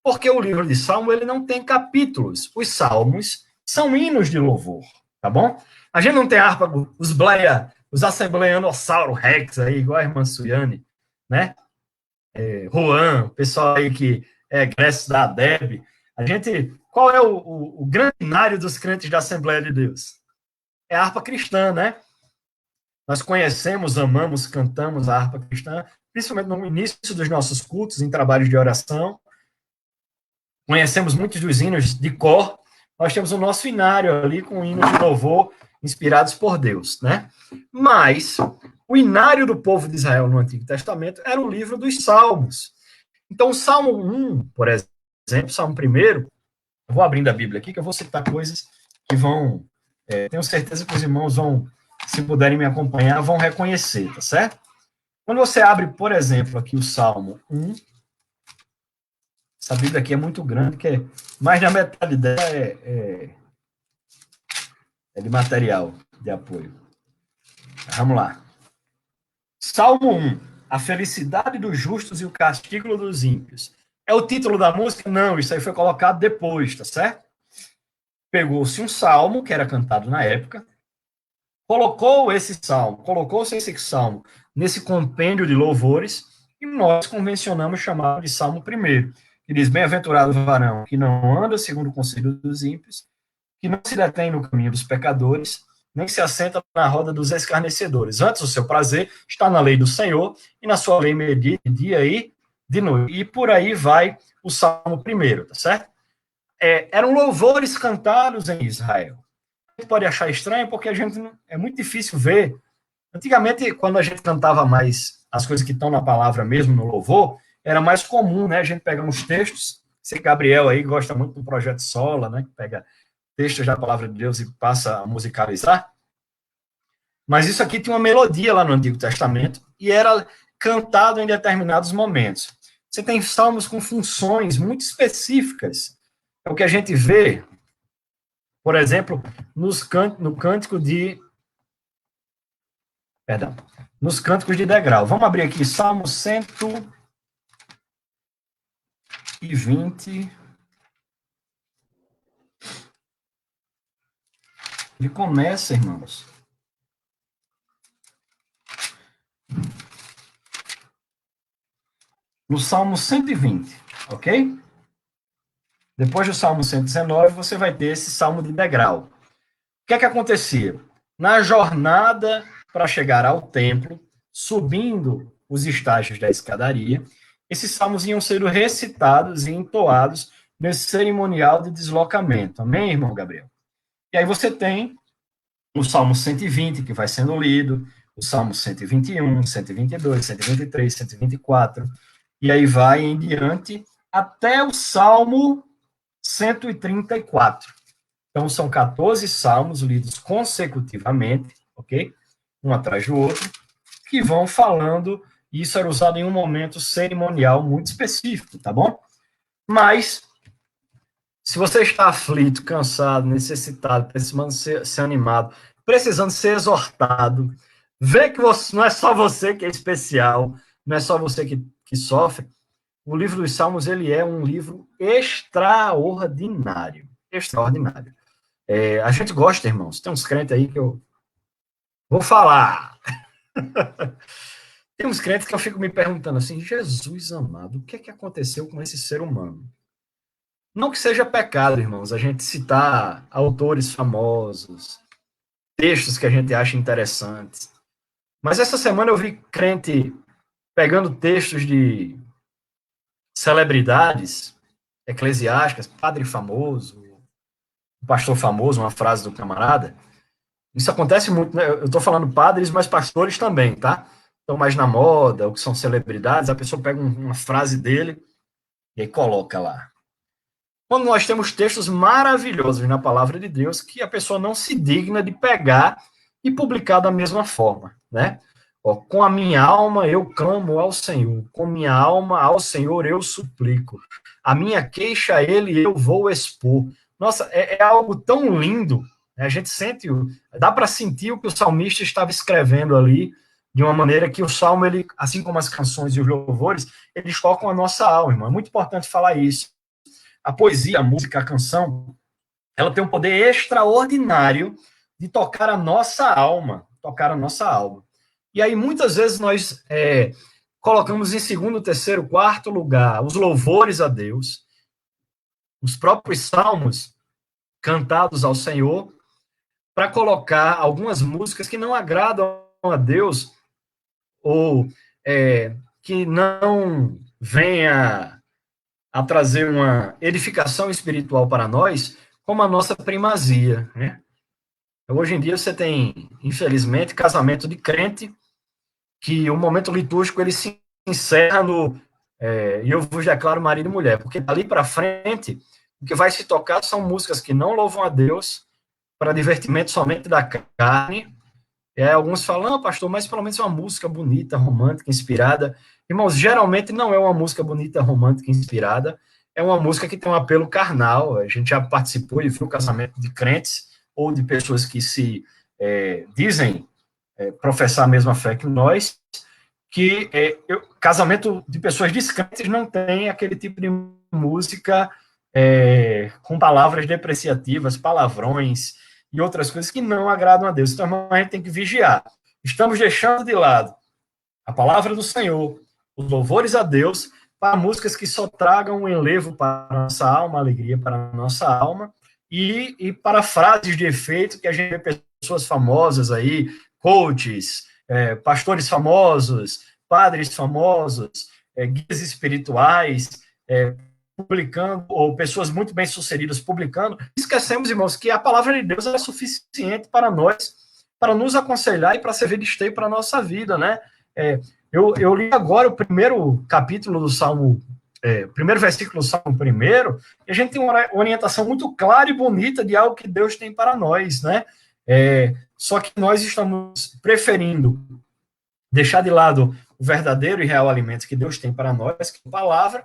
Porque o livro de Salmo, ele não tem capítulos. Os salmos são hinos de louvor, tá bom? A gente não tem harpa, os assembleanossauro rex aí, igual a irmã Suiane, né? Juan, o pessoal aí que é egresso da ADEB. Qual é o grande cenário dos crentes da Assembleia de Deus? É a harpa cristã, né? Nós conhecemos, amamos, cantamos a harpa cristã, principalmente no início dos nossos cultos, em trabalhos de oração. Conhecemos muitos dos hinos de cor. Nós temos o nosso inário ali com hinos de louvor inspirados por Deus, né? Mas o inário do povo de Israel no Antigo Testamento era o livro dos Salmos. Então, o Salmo 1, por exemplo, Salmo 1, eu vou abrindo a Bíblia aqui, que eu vou citar coisas que vão... tenho certeza que os irmãos vão, se puderem me acompanhar, vão reconhecer, tá certo? Quando você abre, por exemplo, aqui o Salmo 1, essa Bíblia aqui é muito grande, que mais da metade dela é de material de apoio. Vamos lá. Salmo 1. A felicidade dos justos e o castigo dos ímpios. É o título da música? Não, isso aí foi colocado depois, tá certo? Pegou-se um salmo, que era cantado na época, colocou-se esse salmo nesse compêndio de louvores, e nós convencionamos chamar de Salmo 1, que diz, bem-aventurado o varão que não anda segundo o conselho dos ímpios, que não se detém no caminho dos pecadores, nem se assenta na roda dos escarnecedores. Antes, o seu prazer está na lei do Senhor, e na sua lei medita de dia e de noite. E por aí vai o Salmo 1, tá certo? Eram louvores cantados em Israel. A gente pode achar estranho, porque é muito difícil ver. Antigamente, quando a gente cantava mais as coisas que estão na palavra mesmo, no louvor, era mais comum, né? A gente pegar uns textos, sei que Gabriel aí gosta muito do Projeto Sola, né? Que pega textos da palavra de Deus e passa a musicalizar. Mas isso aqui tinha uma melodia lá no Antigo Testamento e era cantado em determinados momentos. Você tem salmos com funções muito específicas. É o que a gente vê, por exemplo, nos cânticos de degrau. Vamos abrir aqui Salmo 120. Ele começa, irmãos, no Salmo 120, ok? Depois do Salmo 119, você vai ter esse Salmo de degrau. O que é que acontecia? Na jornada para chegar ao templo, subindo os estágios da escadaria, esses salmos iam ser recitados e entoados nesse cerimonial de deslocamento. Amém, irmão Gabriel? E aí você tem o Salmo 120, que vai sendo lido, o Salmo 121, 122, 123, 124, e aí vai em diante até o Salmo 134. Então, são 14 salmos lidos consecutivamente, ok? Um atrás do outro, que vão falando, e isso era usado em um momento cerimonial muito específico, tá bom? Mas, se você está aflito, cansado, necessitado, precisando ser animado, precisando ser exortado, vê que você, não é só você que é especial, não é só você que sofre, o livro dos Salmos, ele é um livro extraordinário. Extraordinário. A gente gosta, irmãos. Tem uns crentes aí que eu vou falar. Tem uns crentes que eu fico me perguntando assim, Jesus amado, o que é que aconteceu com esse ser humano? Não que seja pecado, irmãos, a gente citar autores famosos, textos que a gente acha interessantes. Mas essa semana eu vi crente pegando textos de celebridades eclesiásticas, padre famoso, pastor famoso, uma frase do camarada. Isso acontece muito, né? Eu estou falando padres, mas pastores também, tá? Estão mais na moda, ou que são celebridades, a pessoa pega uma frase dele e aí coloca lá. Quando nós temos textos maravilhosos na palavra de Deus, que a pessoa não se digna de pegar e publicar da mesma forma, né? Ó, com a minha alma eu clamo ao Senhor, com minha alma ao Senhor eu suplico, a minha queixa a Ele eu vou expor. Nossa, é algo tão lindo, né? A gente sente, dá para sentir o que o salmista estava escrevendo ali, de uma maneira que o salmo, ele, assim como as canções e os louvores, eles tocam a nossa alma, irmão. É muito importante falar isso. A poesia, a música, a canção, ela tem um poder extraordinário de tocar a nossa alma, tocar a nossa alma. E aí, muitas vezes, nós colocamos em segundo, terceiro, quarto lugar os louvores a Deus, os próprios salmos cantados ao Senhor, para colocar algumas músicas que não agradam a Deus, ou que não venha a trazer uma edificação espiritual para nós, como a nossa primazia, né? Hoje em dia você tem, infelizmente, casamento de crente, que o momento litúrgico ele se encerra no e eu vos declaro marido e mulher, porque dali para frente o que vai se tocar são músicas que não louvam a Deus, para divertimento somente da carne. Alguns falam, não, pastor, mas pelo menos é uma música bonita, romântica, inspirada. Irmãos, geralmente não é uma música bonita, romântica, inspirada, é uma música que tem um apelo carnal. A gente já participou e viu o casamento de crentes ou de pessoas que se dizem professar a mesma fé que nós, que casamento de pessoas descrentes não tem aquele tipo de música com palavras depreciativas, palavrões e outras coisas que não agradam a Deus. Então, irmão, a gente tem que vigiar. Estamos deixando de lado a palavra do Senhor, os louvores a Deus, para músicas que só tragam um enlevo para a nossa alma, alegria para a nossa alma, e para frases de efeito que a gente vê pessoas famosas aí, coaches, pastores famosos, padres famosos, guias espirituais, publicando, ou pessoas muito bem-sucedidas publicando. Esquecemos, irmãos, que a palavra de Deus é suficiente para nós, para nos aconselhar e para servir de esteio para a nossa vida, né? Eu li agora o primeiro capítulo do Salmo, primeiro versículo do Salmo 1, e a gente tem uma orientação muito clara e bonita de algo que Deus tem para nós, né? Só que nós estamos preferindo deixar de lado o verdadeiro e real alimento que Deus tem para nós, que é a palavra,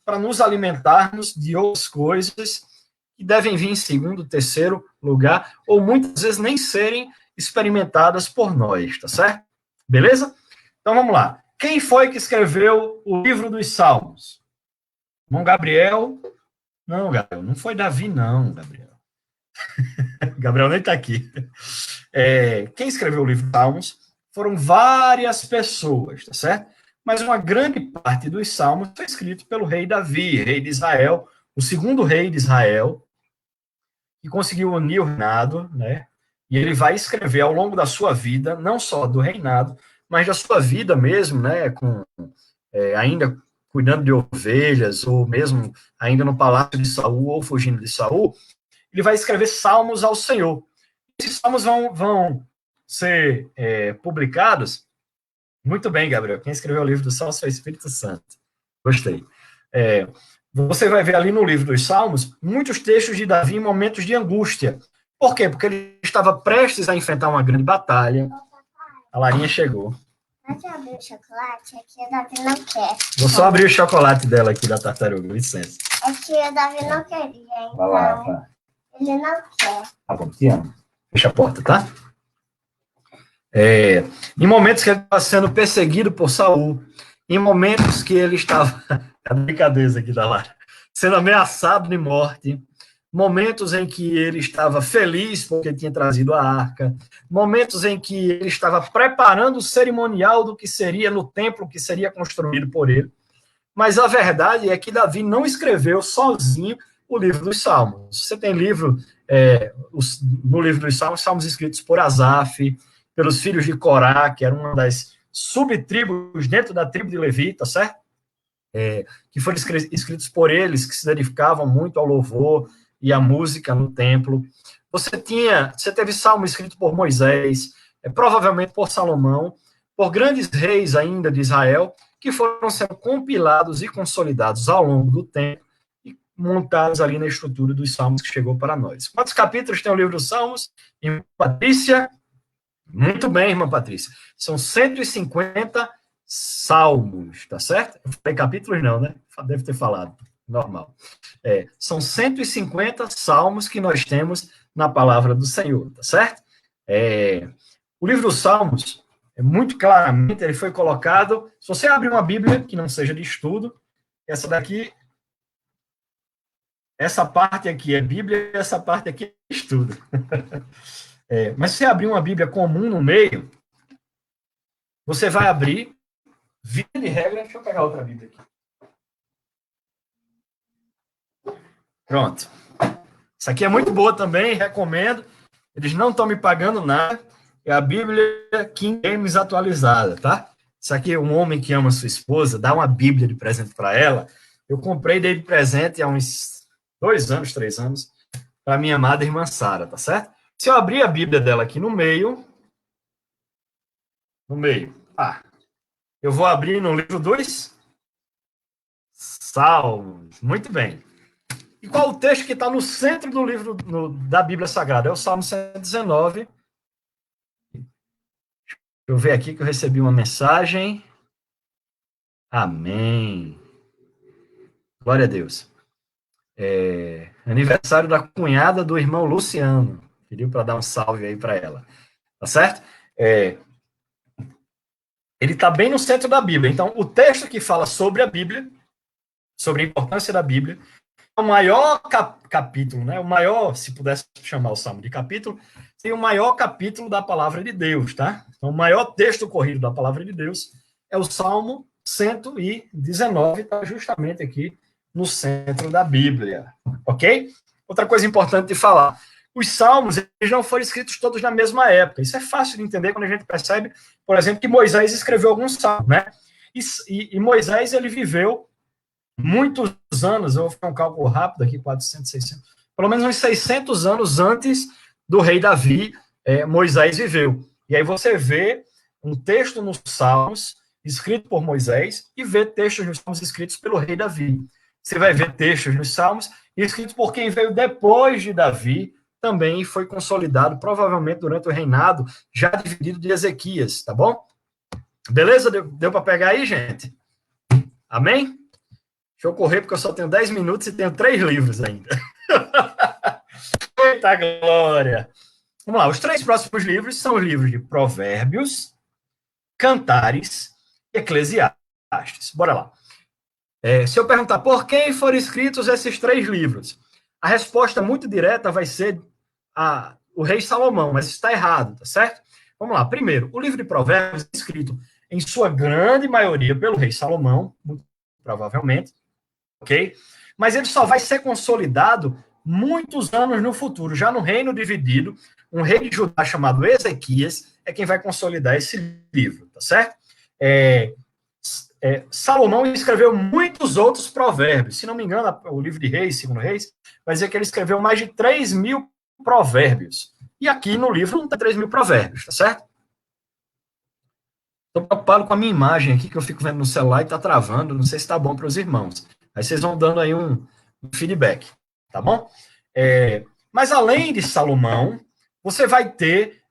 para nos alimentarmos de outras coisas que devem vir em segundo, terceiro lugar, ou muitas vezes nem serem experimentadas por nós, tá certo? Beleza? Então vamos lá. Quem foi que escreveu o livro dos Salmos? Irmão Gabriel? Não, Gabriel, não foi Davi, não, Gabriel. Gabriel nem está aqui. Quem escreveu o livro dos Salmos foram várias pessoas, tá certo? Mas uma grande parte dos Salmos foi escrito pelo rei Davi, rei de Israel, o segundo rei de Israel, que conseguiu unir o reinado, né? E ele vai escrever ao longo da sua vida, não só do reinado, mas da sua vida mesmo, né? Ainda cuidando de ovelhas, ou mesmo ainda no palácio de Saul, ou fugindo de Saul, ele vai escrever salmos ao Senhor. Esses salmos vão ser publicados. Muito bem, Gabriel. Quem escreveu o livro dos Salmos foi o Espírito Santo. Gostei. Você vai ver ali no livro dos Salmos muitos textos de Davi em momentos de angústia. Por quê? Porque ele estava prestes a enfrentar uma grande batalha. A Larinha chegou. Pode abrir o chocolate? Aqui o Davi não quer. Vou só abrir o chocolate dela aqui, da tartaruga, licença. É que o Davi não queria, então Vai lá, vai. Ele não quer. Tá bom, te amo. Fecha a porta, tá? Em momentos que ele estava sendo perseguido por Saul, em momentos que ele estava, a brincadeira aqui da Lara, sendo ameaçado de morte, momentos em que ele estava feliz porque tinha trazido a arca, momentos em que ele estava preparando o cerimonial do que seria no templo que seria construído por ele. Mas a verdade é que Davi não escreveu sozinho o livro dos Salmos. Você tem livro, no livro dos Salmos, salmos escritos por Asaf, pelos filhos de Corá, que era uma das subtribos dentro da tribo de Levi, tá certo? Que foram escritos por eles, que se dedicavam muito ao louvor e à música no templo. Você teve salmo escrito por Moisés, provavelmente por Salomão, por grandes reis ainda de Israel, que foram sendo compilados e consolidados ao longo do tempo e montados ali na estrutura dos salmos que chegou para nós. Quantos capítulos tem o livro dos Salmos? Em Patrícia? Muito bem, irmã Patrícia. São 150 salmos, tá certo? Eu falei capítulos não, né? Deve ter falado. Normal. São 150 salmos que nós temos na palavra do Senhor, tá certo? O livro dos Salmos, muito claramente, ele foi colocado, se você abrir uma Bíblia que não seja de estudo, essa parte aqui é Bíblia, essa parte aqui é estudo. Mas se você abrir uma Bíblia comum no meio, você vai abrir, via de regra, deixa eu pegar outra Bíblia aqui. Pronto. Isso aqui é muito boa também, recomendo. Eles não estão me pagando nada. É a Bíblia King James atualizada, tá? Isso aqui é um homem que ama sua esposa, dá uma Bíblia de presente para ela. Eu comprei, dei de presente há uns 2 anos, 3 anos, para minha amada irmã Sara, tá certo? Se eu abrir a Bíblia dela aqui no meio, eu vou abrir no livro dos Salmos. Muito bem. E qual o texto que está no centro do livro da Bíblia Sagrada? É o Salmo 119. Deixa eu ver aqui que eu recebi uma mensagem. Amém. Glória a Deus. Aniversário da cunhada do irmão Luciano. Pediu para dar um salve aí para ela. Tá certo? Ele está bem no centro da Bíblia. Então, o texto que fala sobre a Bíblia, sobre a importância da Bíblia, o maior capítulo, né? O maior, se pudesse chamar o Salmo de capítulo, seria o maior capítulo da palavra de Deus, tá? Então, o maior texto corrido da palavra de Deus é o Salmo 119, está justamente aqui no centro da Bíblia, ok? Outra coisa importante de falar, os Salmos, eles não foram escritos todos na mesma época. Isso é fácil de entender quando a gente percebe, por exemplo, que Moisés escreveu alguns salmos, né? E Moisés, ele viveu muitos anos, eu vou fazer um cálculo rápido aqui, 400, 600, pelo menos uns 600 anos antes do rei Davi, Moisés viveu. E aí você vê um texto nos Salmos, escrito por Moisés, e vê textos nos Salmos escritos pelo rei Davi. Você vai ver textos nos Salmos escritos por quem veio depois de Davi, também foi consolidado, provavelmente durante o reinado, já dividido de Ezequias, tá bom? Beleza? Deu para pegar aí, gente? Amém? Deixa eu correr, porque eu só tenho 10 minutos e tenho 3 livros ainda. Eita glória! Vamos lá, os 3 próximos livros são os livros de Provérbios, Cantares e Eclesiastes. Bora lá. Se eu perguntar por quem foram escritos esses 3 livros, a resposta muito direta vai ser o rei Salomão, mas isso está errado, tá certo? Vamos lá. Primeiro, o livro de Provérbios é escrito, em sua grande maioria, pelo rei Salomão, muito provavelmente, ok? Mas ele só vai ser consolidado muitos anos no futuro, já no reino dividido, um rei de Judá chamado Ezequias é quem vai consolidar esse livro, tá certo? Salomão escreveu muitos outros provérbios, se não me engano, o livro de Reis, segundo Reis, vai dizer que ele escreveu mais de 3.000 provérbios, E aqui no livro não tem 3.000 provérbios, tá certo? Estou preocupado com a minha imagem aqui, que eu fico vendo no celular e está travando, não sei se está bom para os irmãos. Aí vocês vão dando aí um feedback, tá bom? Mas além de Salomão, você vai ter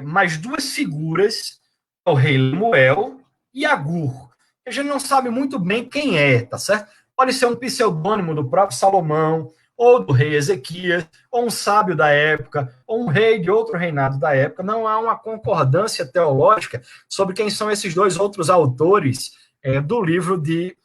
mais duas figuras, o rei Lemuel e Agur. A gente não sabe muito bem quem é, tá certo? Pode ser um pseudônimo do próprio Salomão, ou do rei Ezequias, ou um sábio da época, ou um rei de outro reinado da época. Não há uma concordância teológica sobre quem são esses dois outros autores do livro de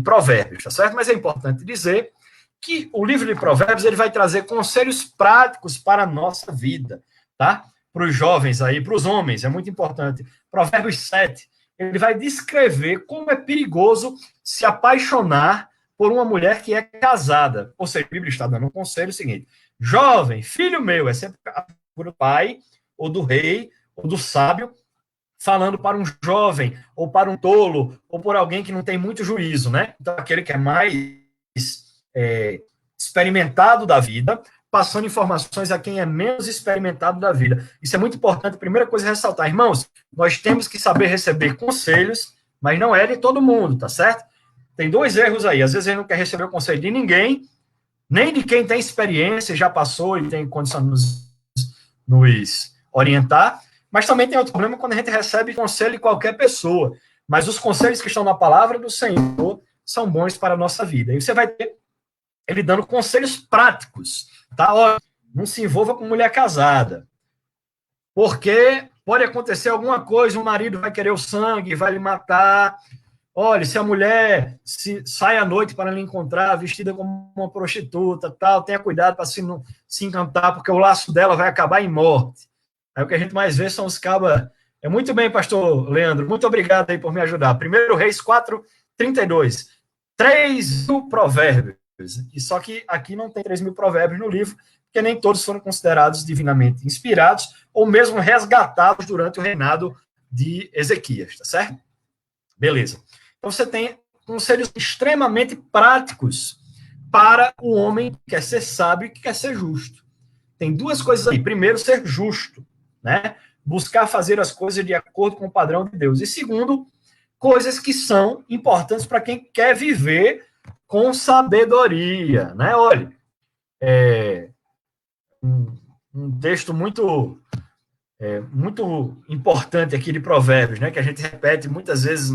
Provérbios, tá certo? Mas é importante dizer que o livro de Provérbios ele vai trazer conselhos práticos para a nossa vida, tá? Para os jovens aí, para os homens, é muito importante. Provérbios 7, ele vai descrever como é perigoso se apaixonar por uma mulher que é casada. Ou seja, a Bíblia está dando um conselho seguinte: jovem, filho meu, é sempre a figura do pai, ou do rei, ou do sábio, falando para um jovem, ou para um tolo, ou por alguém que não tem muito juízo, né? Então, aquele que é mais experimentado da vida, passando informações a quem é menos experimentado da vida. Isso é muito importante. Primeira coisa a ressaltar, irmãos, nós temos que saber receber conselhos, mas não é de todo mundo, tá certo? Tem dois erros aí. Às vezes a gente não quer receber o conselho de ninguém, nem de quem tem experiência, já passou e tem condição de nos orientar, mas também tem outro problema quando a gente recebe conselho de qualquer pessoa. Mas os conselhos que estão na palavra do Senhor são bons para a nossa vida. E você vai ter ele dando conselhos práticos, tá? Olha, não se envolva com mulher casada, porque pode acontecer alguma coisa, o marido vai querer o sangue, vai lhe matar. Olha, se a mulher sai à noite para lhe encontrar vestida como uma prostituta, tal, tenha cuidado para se encantar, porque o laço dela vai acabar em morte. Aí o que a gente mais vê são os cabas. Muito bem, pastor Leandro, muito obrigado aí por me ajudar. 1 Reis 4:32. 3.000 provérbios. E só que aqui não tem 3.000 provérbios no livro, porque nem todos foram considerados divinamente inspirados ou mesmo resgatados durante o reinado de Ezequias, tá certo? Beleza. Então você tem conselhos extremamente práticos para o homem que quer ser sábio e que quer ser justo. Tem duas coisas aí. Primeiro, ser justo, né? Buscar fazer as coisas de acordo com o padrão de Deus. E segundo, coisas que são importantes para quem quer viver com sabedoria, né? Olha, um texto muito importante aqui de Provérbios, né? Que a gente repete muitas vezes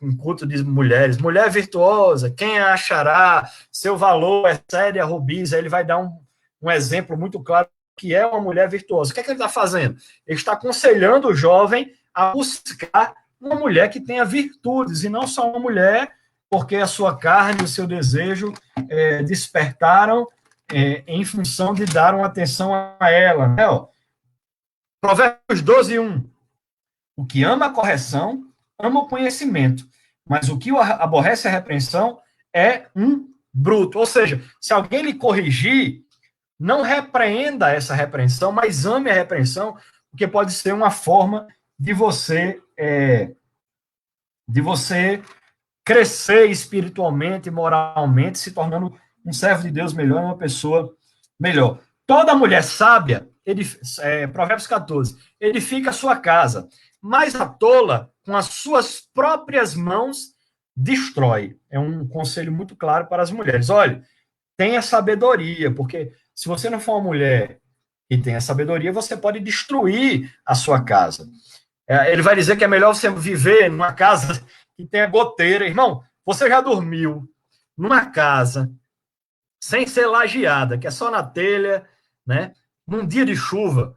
em culto de mulheres. Mulher virtuosa, quem a achará? Seu valor excede a rubis. Aí ele vai dar um exemplo muito claro que é uma mulher virtuosa. O que é que ele está fazendo? Ele está aconselhando o jovem a buscar uma mulher que tenha virtudes, e não só uma mulher porque a sua carne e o seu desejo despertaram em função de dar uma atenção a ela. Né? Provérbios 12:1. O que ama a correção, ama o conhecimento, mas o que aborrece a repreensão é um bruto. Ou seja, se alguém lhe corrigir, não repreenda essa repreensão, mas ame a repreensão, porque pode ser uma forma de você crescer espiritualmente, moralmente, se tornando um servo de Deus melhor, uma pessoa melhor. Toda mulher sábia, Provérbios 14, edifica a sua casa, mas a tola, com as suas próprias mãos, destrói. É um conselho muito claro para as mulheres. Olha, tenha sabedoria, porque se você não for uma mulher que tenha sabedoria, você pode destruir a sua casa. Ele vai dizer que é melhor você viver numa casa que tenha goteira. Irmão, você já dormiu numa casa sem ser lajeada, que é só na telha, né? Num dia de chuva,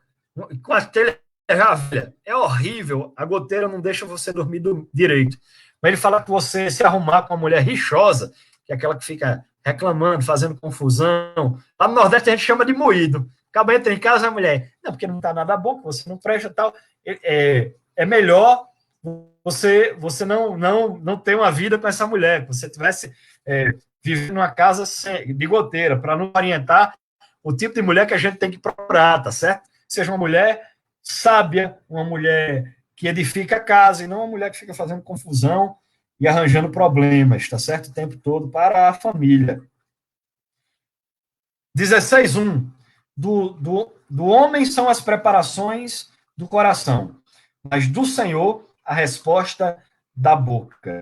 com a telha já velha. É horrível, a goteira não deixa você dormir direito. Mas ele fala que você se arrumar com uma mulher rixosa, que é aquela que fica reclamando, fazendo confusão. Lá no Nordeste a gente chama de moído. Acaba entra em casa, a mulher, não, porque não está nada bom, você não presta tal. É melhor você não ter uma vida com essa mulher, que você tivesse vivendo numa casa de goteira, para não orientar o tipo de mulher que a gente tem que procurar, tá certo? Seja uma mulher sábia, uma mulher que edifica a casa, e não uma mulher que fica fazendo confusão e arranjando problemas, tá certo? O tempo todo para a família. 16:1. Do do homem são as preparações do coração, mas do Senhor a resposta da boca.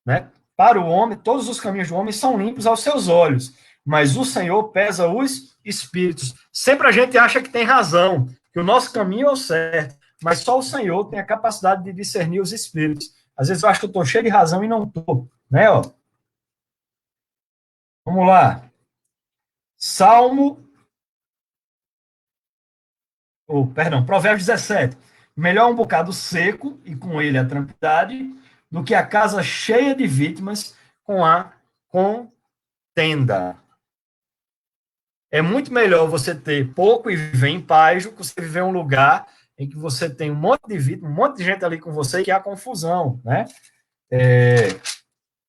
Né? Para o homem, todos os caminhos do homem são limpos aos seus olhos, mas o Senhor pesa os espíritos. Sempre a gente acha que tem razão, que o nosso caminho é o certo, mas só o Senhor tem a capacidade de discernir os espíritos. Às vezes eu acho que eu estou cheio de razão e não estou. Né, ó? Vamos lá. Provérbios 17. Melhor um bocado seco e com ele a tranquilidade do que a casa cheia de vítimas com a contenda. É muito melhor você ter pouco e viver em paz do que você viver em um lugar em que você tem um monte de vítimas, um monte de gente ali com você e que há confusão, né?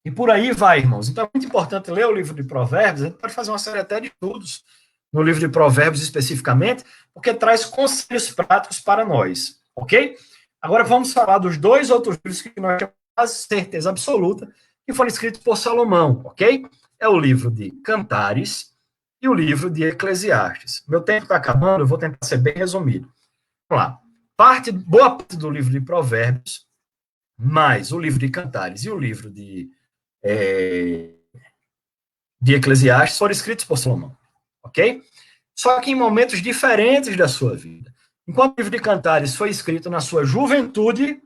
E por aí vai, irmãos. Então é muito importante ler o livro de Provérbios. A gente pode fazer uma série até de estudos no livro de Provérbios especificamente, porque traz conselhos práticos para nós, ok? Agora vamos falar dos dois outros livros que nós temos quase certeza absoluta que foram escritos por Salomão, ok? É o livro de Cantares e o livro de Eclesiastes. Meu tempo está acabando, eu vou tentar ser bem resumido. Vamos lá. Boa parte do livro de Provérbios, mais o livro de Cantares e o livro de Eclesiastes foram escritos por Salomão, ok? Só que em momentos diferentes da sua vida. Enquanto o livro de Cantares foi escrito na sua juventude,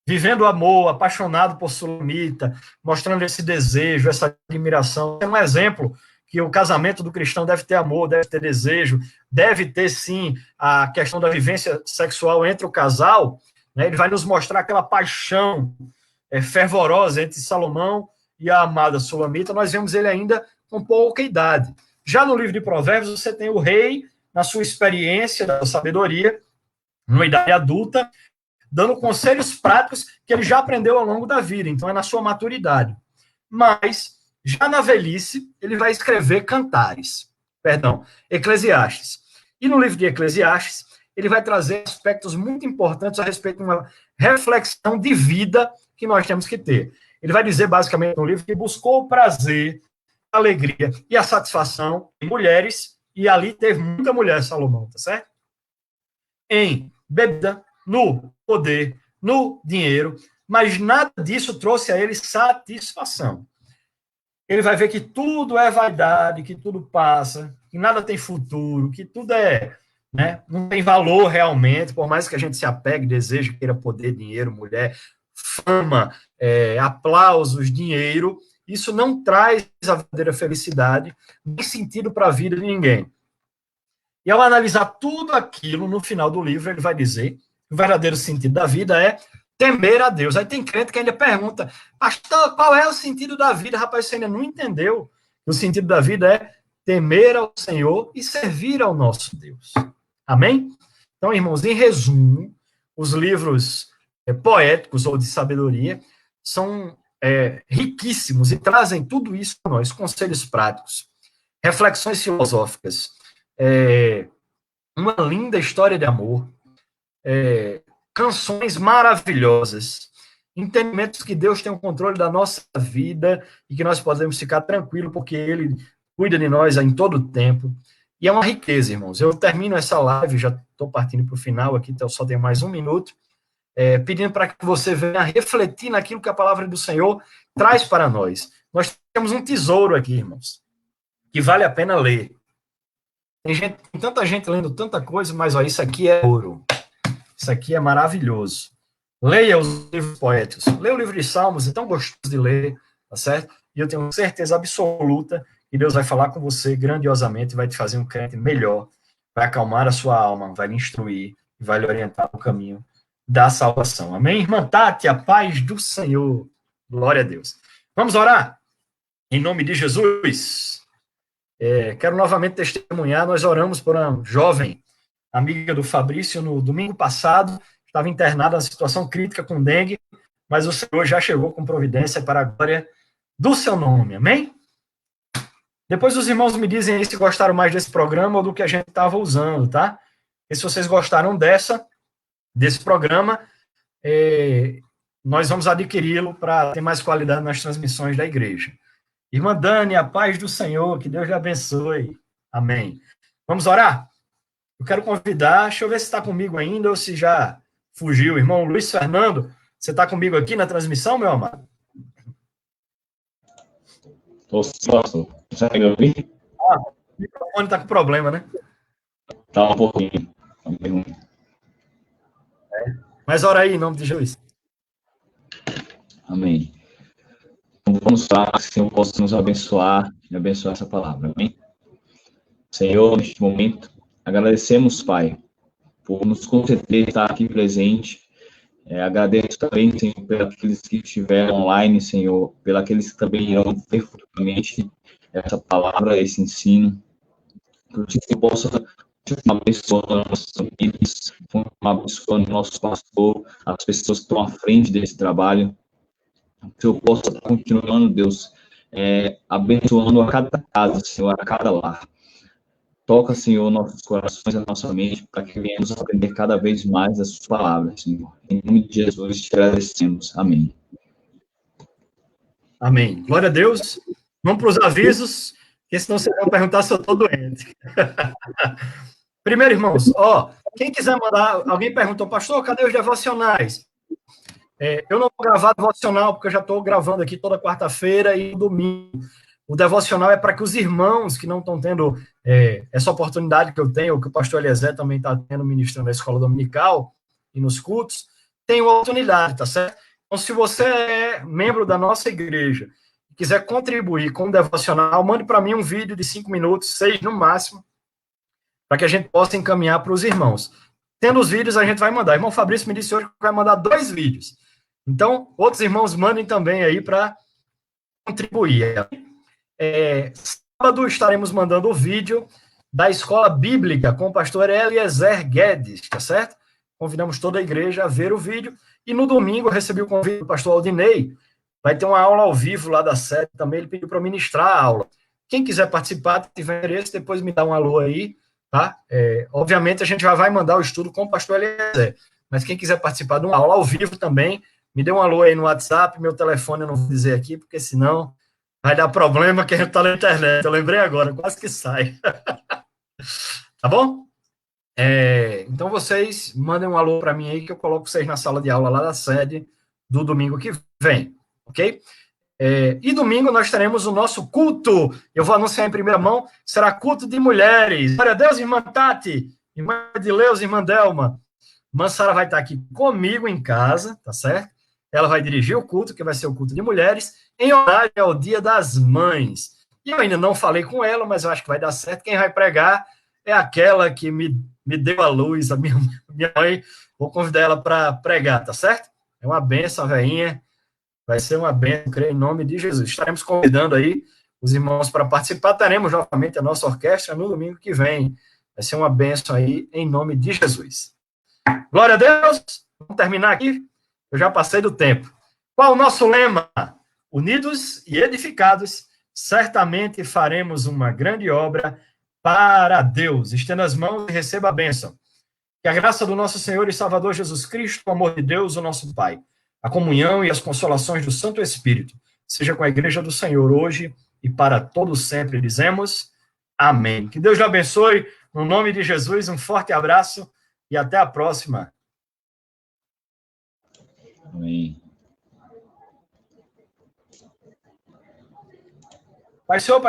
vivendo o amor, apaixonado por Sulamita, mostrando esse desejo, essa admiração, é um exemplo que o casamento do cristão deve ter amor, deve ter desejo, deve ter, sim, a questão da vivência sexual entre o casal, né? Ele vai nos mostrar aquela paixão fervorosa entre Salomão e a amada Sulamita. Nós vemos ele ainda com pouca idade. Já no livro de Provérbios, você tem o rei, na sua experiência, da sabedoria, numa idade adulta, dando conselhos práticos que ele já aprendeu ao longo da vida, então é na sua maturidade. Mas, já na velhice, ele vai escrever Eclesiastes. E no livro de Eclesiastes, ele vai trazer aspectos muito importantes a respeito de uma reflexão de vida que nós temos que ter. Ele vai dizer, basicamente, no livro, que buscou o prazer, a alegria e a satisfação em mulheres, e ali teve muita mulher, Salomão, tá certo? Em bebida, no poder, no dinheiro, mas nada disso trouxe a ele satisfação. Ele vai ver que tudo é vaidade, que tudo passa, que nada tem futuro, que tudo não tem valor realmente, por mais que a gente se apegue, deseje, queira poder, dinheiro, mulher, fama, aplausos, dinheiro, isso não traz a verdadeira felicidade, nem sentido para a vida de ninguém. E ao analisar tudo aquilo, no final do livro, ele vai dizer que o verdadeiro sentido da vida é temer a Deus. Aí tem crente que ainda pergunta, pastor, qual é o sentido da vida? Rapaz, você ainda não entendeu. O sentido da vida é temer ao Senhor e servir ao nosso Deus. Amém? Então, irmãos, em resumo, os livros poéticos ou de sabedoria são riquíssimos e trazem tudo isso para nós, conselhos práticos, reflexões filosóficas, uma linda história de amor, canções maravilhosas, entendimentos que Deus tem o controle da nossa vida e que nós podemos ficar tranquilos porque Ele cuida de nós em todo o tempo. E é uma riqueza, irmãos. Eu termino essa live, já estou partindo para o final aqui, então só tenho mais um minuto, pedindo para que você venha refletir naquilo que a palavra do Senhor traz para nós. Nós temos um tesouro aqui, irmãos, que vale a pena ler. Tem tanta gente lendo tanta coisa, mas isso aqui é ouro. Isso aqui é maravilhoso. Leia os livros poéticos. Leia o livro de Salmos, é tão gostoso de ler, tá certo? E eu tenho certeza absoluta que Deus vai falar com você grandiosamente, vai te fazer um crente melhor, vai acalmar a sua alma, vai lhe instruir e vai lhe orientar no caminho da salvação. Amém? Irmã Tati, a paz do Senhor. Glória a Deus. Vamos orar? Em nome de Jesus. Quero novamente testemunhar, nós oramos por uma jovem amiga do Fabrício no domingo passado, estava internada em situação crítica com dengue, mas o Senhor já chegou com providência para a glória do seu nome. Amém? Depois os irmãos me dizem aí se gostaram mais desse programa ou do que a gente estava usando, tá? E se vocês gostaram desse programa, nós vamos adquiri-lo para ter mais qualidade nas transmissões da igreja. Irmã Dani, a paz do Senhor, que Deus lhe abençoe. Amém. Vamos orar? Eu quero convidar, deixa eu ver se está comigo ainda ou se já fugiu. Irmão Luiz Fernando, você está comigo aqui na transmissão, meu amado? Nossa, consegue me ouvir? O microfone está com problema, né? Tá um pouquinho. Mas ora aí, em nome de Jesus. Amém. Então, vamos lá, que o Senhor possa nos abençoar e abençoar essa palavra. Amém? Senhor, neste momento, agradecemos, Pai, por nos conceder estar aqui presente. Agradeço também, Senhor, pelos que estiveram online, Senhor, pelos aqueles que também irão ver futuramente essa palavra, esse ensino. Que o Senhor possa continuar abençoando nossas famílias, continuar abençoando nosso pastor, as pessoas que estão à frente desse trabalho. Que eu possa continuando, Deus, abençoando a cada casa, Senhor, a cada lar. Toca, Senhor, nossos corações, a nossa mente, para que venhamos aprender cada vez mais as suas palavras, Senhor. Em nome de Jesus, te agradecemos. Amém. Amém. Glória a Deus. Vamos para os avisos, porque senão vocês vão perguntar se eu estou doente. Primeiro, irmãos, quem quiser mandar, alguém perguntou, pastor, cadê os devocionais? Eu não vou gravar devocional, porque eu já estou gravando aqui toda quarta-feira e domingo. O devocional é para que os irmãos que não estão tendo essa oportunidade que eu tenho, que o pastor Eliezer também está tendo, ministrando na escola dominical e nos cultos, tenham oportunidade, tá certo? Então, se você é membro da nossa igreja e quiser contribuir com o devocional, mande para mim um vídeo de 5 minutos, 6 no máximo, para que a gente possa encaminhar para os irmãos. Tendo os vídeos, a gente vai mandar. O irmão Fabrício me disse hoje que vai mandar 2 vídeos. Então, outros irmãos mandem também aí para contribuir. Sábado estaremos mandando o vídeo da Escola Bíblica com o pastor Eliezer Guedes, tá certo? Convidamos toda a igreja a ver o vídeo. E no domingo eu recebi o convite do pastor Aldinei. Vai ter uma aula ao vivo lá da sede também. Ele pediu para ministrar a aula. Quem quiser participar, tiver interesse, depois me dá um alô aí, tá? Obviamente a gente já vai mandar o estudo com o pastor Eliezer. Mas quem quiser participar de uma aula ao vivo também, me dê um alô aí no WhatsApp. Meu telefone eu não vou dizer aqui, porque senão vai dar problema que a gente está na internet. Eu lembrei agora, quase que sai. Tá bom? Então vocês mandem um alô para mim aí que eu coloco vocês na sala de aula lá da sede do domingo que vem, ok? E domingo nós teremos o nosso culto. Eu vou anunciar em primeira mão, será culto de mulheres. Glória a Deus, irmã Tati, irmã Edileus, irmã Delma. Irmã Sara vai estar aqui comigo em casa, tá certo? Ela vai dirigir o culto, que vai ser o culto de mulheres, em homenagem ao Dia das Mães. E eu ainda não falei com ela, mas eu acho que vai dar certo. Quem vai pregar é aquela que me deu a luz, a minha mãe. Vou convidar ela para pregar, tá certo? É uma benção, a veinha. Vai ser uma benção, creio em nome de Jesus. Estaremos convidando aí os irmãos para participar. Teremos novamente a nossa orquestra no domingo que vem. Vai ser uma benção aí, em nome de Jesus. Glória a Deus. Vamos terminar aqui. Eu já passei do tempo. Qual o nosso lema? Unidos e edificados, certamente faremos uma grande obra para Deus. Estenda as mãos e receba a bênção. Que a graça do nosso Senhor e Salvador Jesus Cristo, o amor de Deus, o nosso Pai, a comunhão e as consolações do Santo Espírito, seja com a igreja do Senhor hoje e para todos sempre. Dizemos amém. Que Deus lhe abençoe. No nome de Jesus, um forte abraço e até a próxima. Amém. Pai, Senhor,